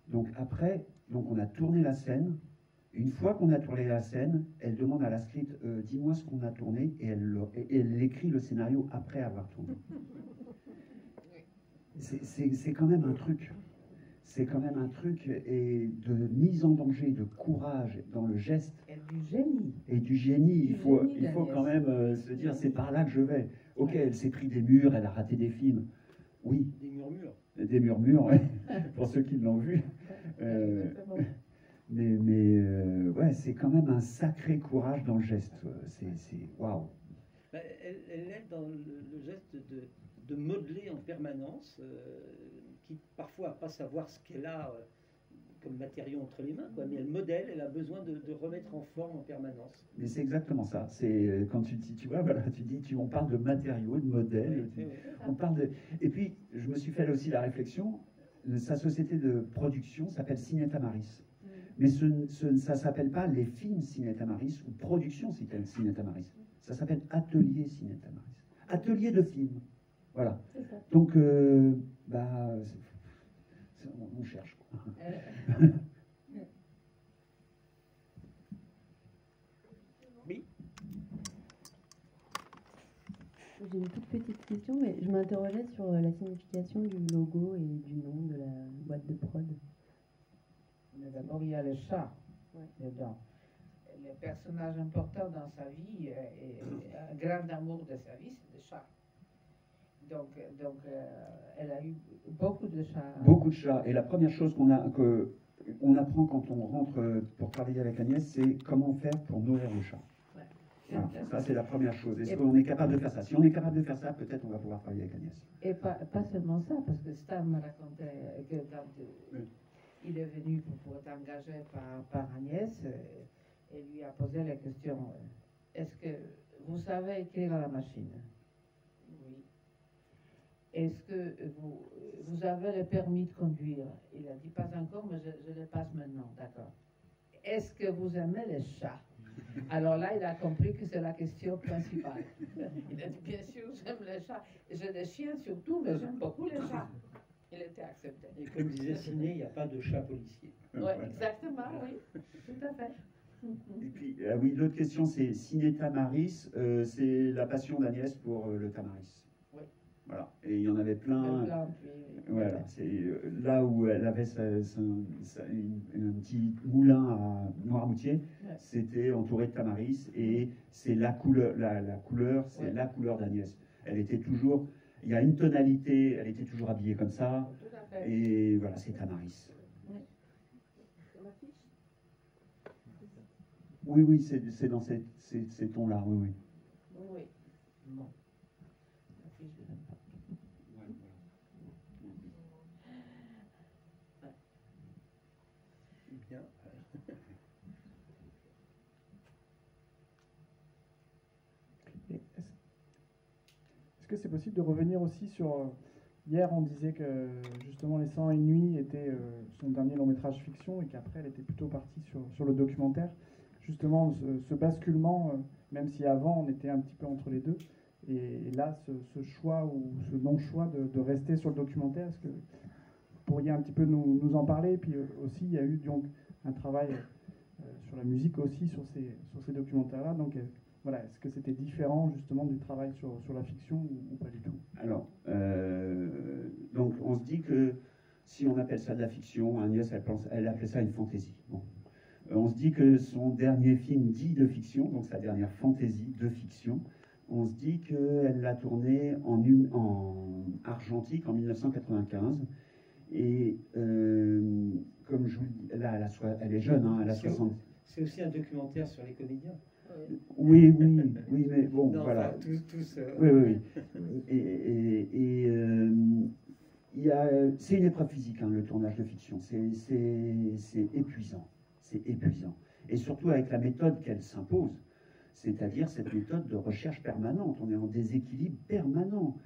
Donc après, on a tourné la scène. Une fois qu'on a tourné la scène, elle demande à la script, dis-moi ce qu'on a tourné, et elle écrit le scénario après avoir tourné. C'est quand même un truc. C'est quand même un truc et de mise en danger, de courage dans le geste. Et du génie. Et du génie. Il faut Daniel. quand même se dire, c'est par là que je vais. Ok, elle s'est pris des murs, elle a raté des films. Oui. Des murmures. Des murmures, ouais, pour ceux qui l'ont vu. Ouais, c'est quand même un sacré courage dans le geste. C'est waouh. Elle est dans le geste de modeler en permanence, qui parfois n'a pas savoir ce qu'elle a comme matériau entre les mains, quoi, mais elle modèle, elle a besoin de remettre en forme en permanence. Mais c'est exactement ça. C'est quand tu vois, voilà, on parle de matériaux, de modèles. On parle de. Et puis, je me suis fait là aussi la réflexion. Sa société de production s'appelle Ciné Tamaris. Mais ça s'appelle pas les films Ciné Tamaris ou production Ciné Tamaris. Ça s'appelle Atelier Ciné Tamaris. Atelier de films. Voilà. Donc, on cherche. Oui. J'ai une toute petite question, mais je m'interrogeais sur la signification du logo et du nom de la boîte de prod. Mais d'abord, il y a le chat Ouais. dedans. Le personnage important dans sa vie et un grand amour de sa vie, c'est le chat. Donc elle a eu beaucoup de chats. Beaucoup de chats. Et la première chose qu'on apprend quand on rentre pour travailler avec Agnès, c'est comment faire pour nourrir le chat. Ouais. Voilà. Ça, c'est la première chose. Est-ce qu'on est capable de faire ça? Si on est capable de faire ça, peut-être on va pouvoir travailler avec Agnès. Et pas seulement ça, parce que Stan me racontait que quand il est venu pour être engagé par Agnès, elle lui a posé la question, est-ce que vous savez écrire à la machine? Oui. Est-ce que vous avez le permis de conduire? Il a dit pas encore, mais je le passe maintenant, d'accord. Est-ce que vous aimez les chats? Alors là, il a compris que c'est la question principale. Il a dit, bien sûr, j'aime les chats. J'ai des chiens surtout, mais j'aime beaucoup les chats. Il était accepté. Et comme disait Ciné, il n'y a pas de chat policier. Oui, exactement, oui. Tout à fait. Et puis, oui, l'autre question, c'est Ciné Tamaris, c'est la passion d'Agnès pour le tamaris. Oui. Voilà. Et il y en avait plein. Oui. Voilà, c'est là où elle avait un petit moulin à Noirmoutier, c'était entouré de tamaris et c'est la couleur, c'est la couleur d'Agnès. Elle était toujours, il y a une tonalité, elle était toujours habillée comme ça, et voilà, c'est tamaris. Oui, c'est dans ces tons-là, oui. Oui. Bon. La fiche, je l'aime pas. Bien. Est-ce que c'est possible de revenir aussi sur... Hier, on disait que justement Les 101 Nuits était son dernier long métrage fiction et qu'après, elle était plutôt partie sur le documentaire. Justement, ce basculement, même si avant, on était un petit peu entre les deux. Et là, ce choix ou ce non-choix de rester sur le documentaire, est-ce que vous pourriez un petit peu nous en parler? Et puis aussi, il y a eu donc un travail sur la musique aussi, sur ces documentaires-là. Donc voilà, est-ce que c'était différent justement du travail sur la fiction ou pas du tout? Alors, donc on se dit que si on appelle ça de la fiction, Agnès, elle appelait ça une fantaisie. Bon. On se dit que son dernier film dit de fiction, donc sa dernière fantaisie de fiction, on se dit qu'elle l'a tourné en argentique en 1995. Et elle est jeune, hein, elle a 60. C'est aussi un documentaire sur les comédiens. Oui, mais bon, non, voilà. Enfin, tous, Oui. C'est une épreuve physique, hein, le tournage de fiction. C'est épuisant. C'est épuisant. Et surtout avec la méthode qu'elle s'impose, c'est-à-dire cette méthode de recherche permanente. On est en déséquilibre permanent.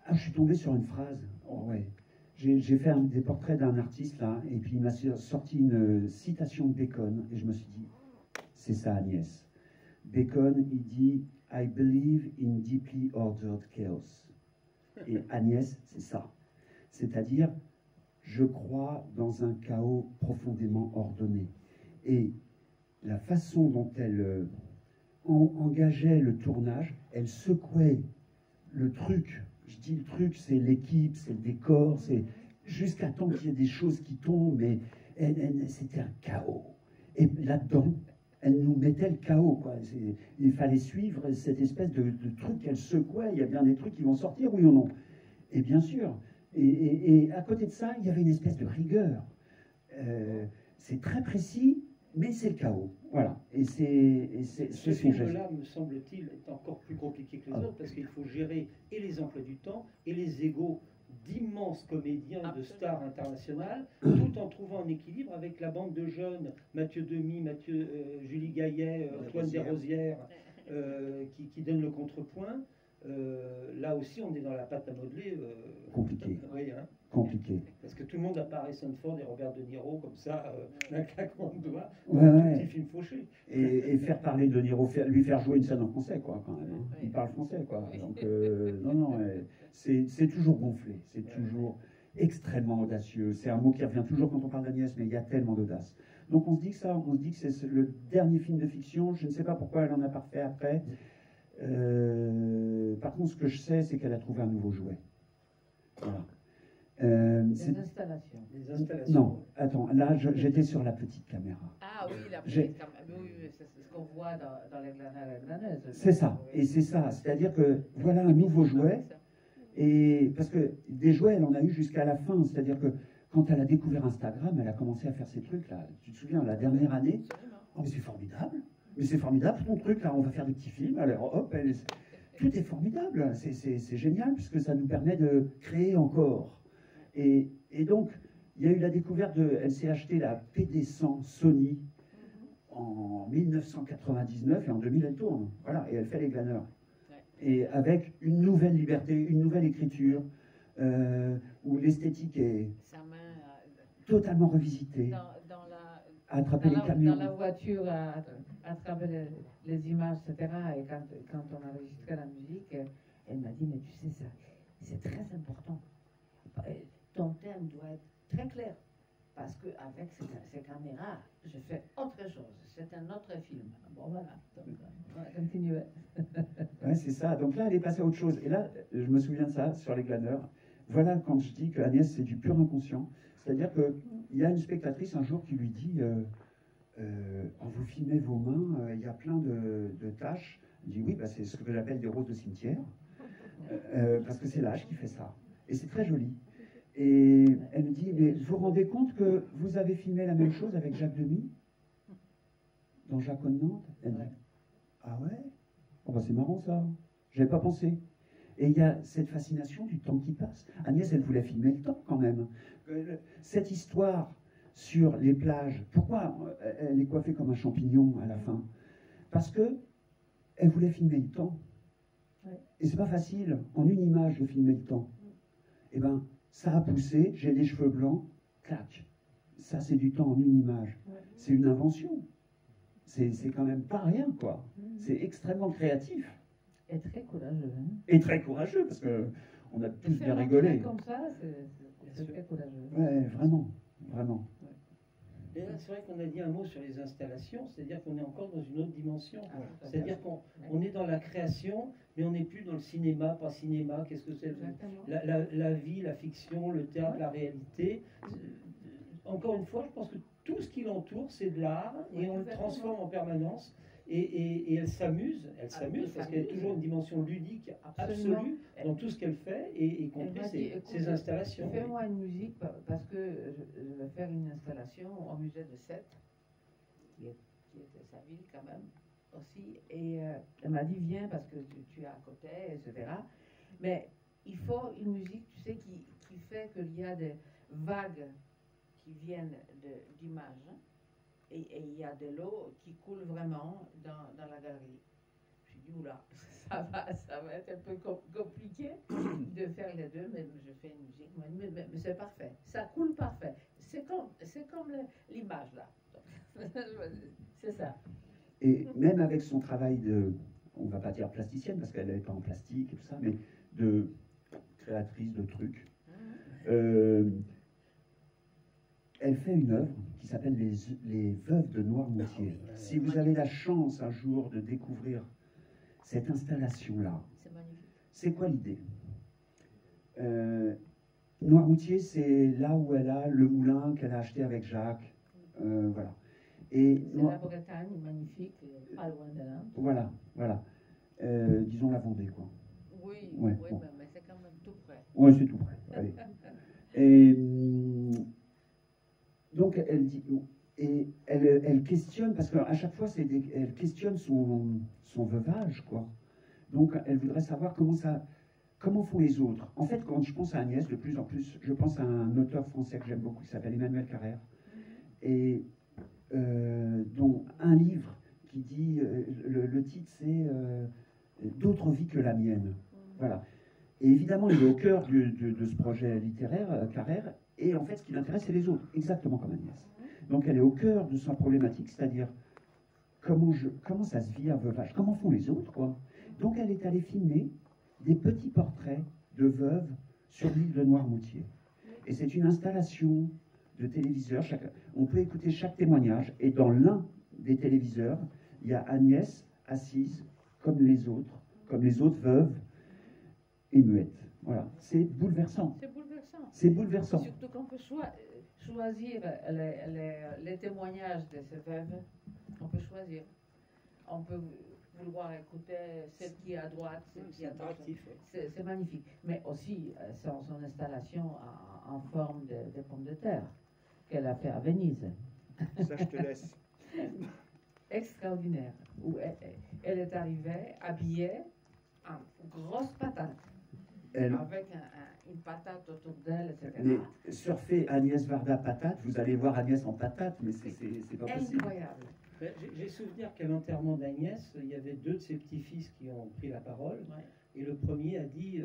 Ah, je suis tombé sur une phrase. Oh, ouais. J'ai fait des portraits d'un artiste, là, et puis il m'a sorti une citation de Bacon, et je me suis dit, c'est ça, Agnès. Bacon, il dit « I believe in deeply ordered chaos ». Et Agnès, c'est ça. C'est-à-dire, je crois dans un chaos profondément ordonné. Et la façon dont elle engageait le tournage, elle secouait le truc. Je dis le truc, c'est l'équipe, c'est le décor, c'est jusqu'à temps qu'il y ait des choses qui tombent, mais c'était un chaos. Et là-dedans, elle nous mettait le chaos, quoi. Il fallait suivre cette espèce de truc qu'elle secouait. Il y a bien des trucs qui vont sortir, oui ou non. Et bien sûr. Et à côté de ça, il y avait une espèce de rigueur. C'est très précis, mais c'est le chaos. Voilà. Et ce film-là, me semble-t-il, est encore plus compliqué que les autres, parce qu'il faut gérer et les emplois du temps et les égos d'immenses comédiens de stars internationales, tout en trouvant un équilibre avec la bande de jeunes, Mathieu Demy, Julie Gaillet, Antoine Desrosières, qui donnent le contrepoint. Là aussi, on est dans la pâte à modeler. Compliqué. Oui, hein. Compliqué. Parce que tout le monde n'a pas Harrison Ford et Robert De Niro comme ça, d'un claquement de doigts, ouais. Petit film fauché. Et faire parler De Niro, lui faire jouer une scène en français, quoi, quand même. Hein. Il parle français, quoi. Donc, non, c'est toujours gonflé. C'est toujours extrêmement audacieux. C'est un mot qui revient toujours quand on parle d'Agnès, mais il y a tellement d'audace. Donc, on se dit que c'est le dernier film de fiction. Je ne sais pas pourquoi elle en a pas refait après. Par contre, ce que je sais, c'est qu'elle a trouvé un nouveau jouet. Voilà. Des installations. Non, attends, là j'étais sur la petite caméra. Ah oui, la petite caméra. Oui, c'est ce qu'on voit dans les glaneurs et glaneuses. C'est ça, et c'est ça. C'est-à-dire que voilà un nouveau jouet. Et parce que des jouets, elle en a eu jusqu'à la fin. C'est-à-dire que quand elle a découvert Instagram, elle a commencé à faire ces trucs-là. Tu te souviens, la dernière année, oh, mais c'est formidable. Mais c'est formidable ton truc, là, on va faire des petits films. Alors hop, tout est formidable. C'est génial, puisque ça nous permet de créer encore. Et donc, il y a eu la découverte elle s'est acheté la PD100 Sony en 1999 et en 2000 elle tourne. Voilà, et elle fait les glaneurs. Et avec une nouvelle liberté, une nouvelle écriture, où l'esthétique est totalement revisitée. Attraper les camions. Dans la voiture, attraper les images, etc. Et quand on a enregistré la musique, elle m'a dit, mais tu sais, ça, c'est très important. Ton thème doit être très clair, parce qu'avec ces caméras, je fais autre chose. C'est un autre film. Bon, voilà. Donc, on va continuer. Ouais, c'est ça. Donc là, elle est passée à autre chose. Et là, je me souviens de ça, sur les glaneurs. Voilà quand je dis que Agnès, c'est du pur inconscient. C'est-à-dire qu'il y a une spectatrice un jour qui lui dit quand vous filmez vos mains, il y a plein de taches. Elle dit oui, bah, c'est ce que j'appelle des roses de cimetière, parce que c'est l'âge qui fait ça. Et c'est très joli. Et elle me dit, mais vous vous rendez compte que vous avez filmé la même chose avec Jacques Demy dans Jacques de Nantes? Elle dit, ah ouais? Oh bah c'est marrant ça, j'avais pas pensé. Et il y a cette fascination du temps qui passe. Agnès, elle voulait filmer le temps quand même. Cette histoire sur les plages, pourquoi elle est coiffée comme un champignon à la fin? Parce que elle voulait filmer le temps. Et c'est pas facile, en une image, de filmer le temps. Eh ben, ça a poussé, j'ai les cheveux blancs, clac. Ça, c'est du temps en une image. C'est une invention. C'est quand même pas rien, quoi. C'est extrêmement créatif. Et très courageux. Hein. Et très courageux, parce qu'on a tous bien rigolé. Comme ça, c'est très courageux. Ouais, vraiment, vraiment. Et là, c'est vrai qu'on a dit un mot sur les installations, c'est-à-dire qu'on est encore dans une autre dimension. C'est-à-dire qu'on est dans la création, mais on n'est plus dans le cinéma, pas cinéma, qu'est-ce que c'est la vie, la fiction, le théâtre, la réalité. Encore une fois, je pense que tout ce qui l'entoure, c'est de l'art, et on le transforme en permanence. Et elle s'amuse parce qu'elle a toujours une dimension ludique absolue dans tout ce qu'elle fait, et y compris ses installations. Fais-moi une musique parce que je vais faire une installation au musée de Sète, qui était sa ville quand même aussi. Et elle m'a dit, viens parce que tu es à côté, etc. Mais il faut une musique, tu sais, qui fait qu'il y a des vagues qui viennent d'images, hein, et il y a de l'eau qui coule vraiment dans la galerie. J'ai dit, oula, ça va être un peu compliqué de faire les deux, mais je fais une musique, mais c'est parfait, ça coule parfait. C'est comme l'image là. C'est ça. Et même avec son travail de, on ne va pas dire plasticienne, parce qu'elle n'est pas en plastique et tout ça, mais de créatrice de trucs, elle fait une œuvre qui s'appelle les Veuves de Noirmoutier. Si vous avez la chance un jour de découvrir cette installation-là, c'est quoi l'idée? Noirmoutier, c'est là où elle a le moulin qu'elle a acheté avec Jacques. Voilà. C'est la Bretagne, magnifique, pas loin de là. Voilà, voilà. Disons la Vendée, quoi. Oui, ouais, oui, bon. mais c'est quand même tout près. Oui, c'est tout près. Allez. Et donc, elle dit, et elle questionne, parce qu'à chaque fois, elle questionne son veuvage, quoi. Donc, elle voudrait savoir comment font les autres. En fait, quand je pense à Agnès, de plus en plus, je pense à un auteur français que j'aime beaucoup, qui s'appelle Emmanuel Carrère, et dont un livre qui dit, le titre c'est D'autres vies que la mienne. Voilà. Et évidemment, il est au cœur de ce projet littéraire, Carrère, et en fait, ce qui l'intéresse, c'est les autres, exactement comme Agnès. Donc, elle est au cœur de sa problématique, c'est-à-dire comment ça se vit un veuvage, comment font les autres, quoi. Donc, elle est allée filmer des petits portraits de veuves sur l'île de Noirmoutier. Et c'est une installation de téléviseurs. On peut écouter chaque témoignage, et dans l'un des téléviseurs, il y a Agnès assise comme les autres veuves, et muettes. Voilà, c'est bouleversant. C'est bouleversant. C'est bouleversant. Surtout qu'on peut choisir les témoignages de ces veuves. On peut choisir. On peut vouloir écouter celle qui est à droite, celle qui est à droite. C'est magnifique. Mais aussi son installation en forme de pommes de terre qu'elle a fait à Venise. Ça, je te laisse. Extraordinaire. Où elle est arrivée habillée en grosse patate. Avec une patate autour d'elle, etc. Mais surfez Agnès Varda patate, vous allez voir Agnès en patate, mais c'est pas possible. Incroyable. J'ai souvenir qu'à l'enterrement d'Agnès, il y avait deux de ses petits-fils qui ont pris la parole. Ouais. Et le premier a dit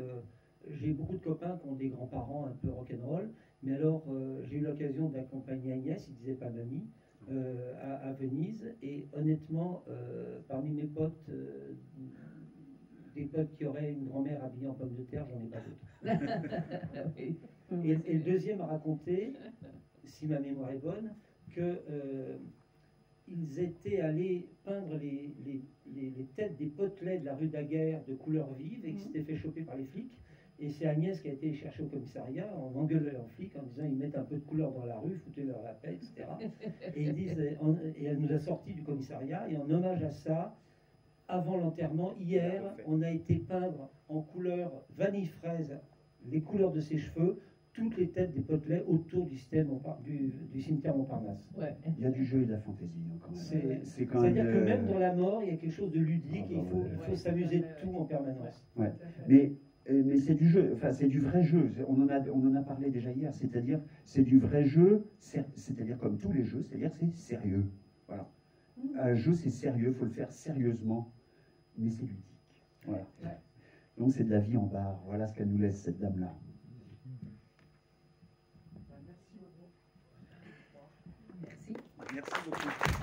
j'ai beaucoup de copains qui ont des grands-parents un peu rock'n'roll, mais alors j'ai eu l'occasion d'accompagner Agnès, il disait pas mamie, à Venise. Et honnêtement, parmi mes potes, des potes qui auraient une grand-mère habillée en pommes de terre, j'en ai pas d'autres. et le deuxième a raconté, si ma mémoire est bonne, que ils étaient allés peindre les têtes des potelets de la rue Daguerre de couleur vive et qu'ils s'étaient fait choper par les flics. Et c'est Agnès qui a été chercher au commissariat en engueulant leurs flics en disant ils mettent un peu de couleur dans la rue, foutez-leur la paix, etc. Et ils disent, et elle nous a sortis du commissariat et en hommage à ça, avant l'enterrement, hier, on a été peindre en couleur vanille fraise les couleurs de ses cheveux, toutes les têtes des potelets autour du cimetière Montparnasse. Ouais. Il y a du jeu et de la fantaisie. C'est-à-dire que même dans la mort, il y a quelque chose de ludique et il faut s'amuser de tout en permanence. Ouais. Mais c'est du jeu, enfin c'est du vrai jeu. On en a parlé déjà hier, c'est-à-dire c'est du vrai jeu, c'est-à-dire comme tous les jeux, c'est-à-dire c'est sérieux. Voilà. Un jeu c'est sérieux, il faut le faire sérieusement, mais c'est ludique. Voilà. Donc c'est de la vie en barre. Voilà ce qu'elle nous laisse cette dame-là. Merci. Merci beaucoup.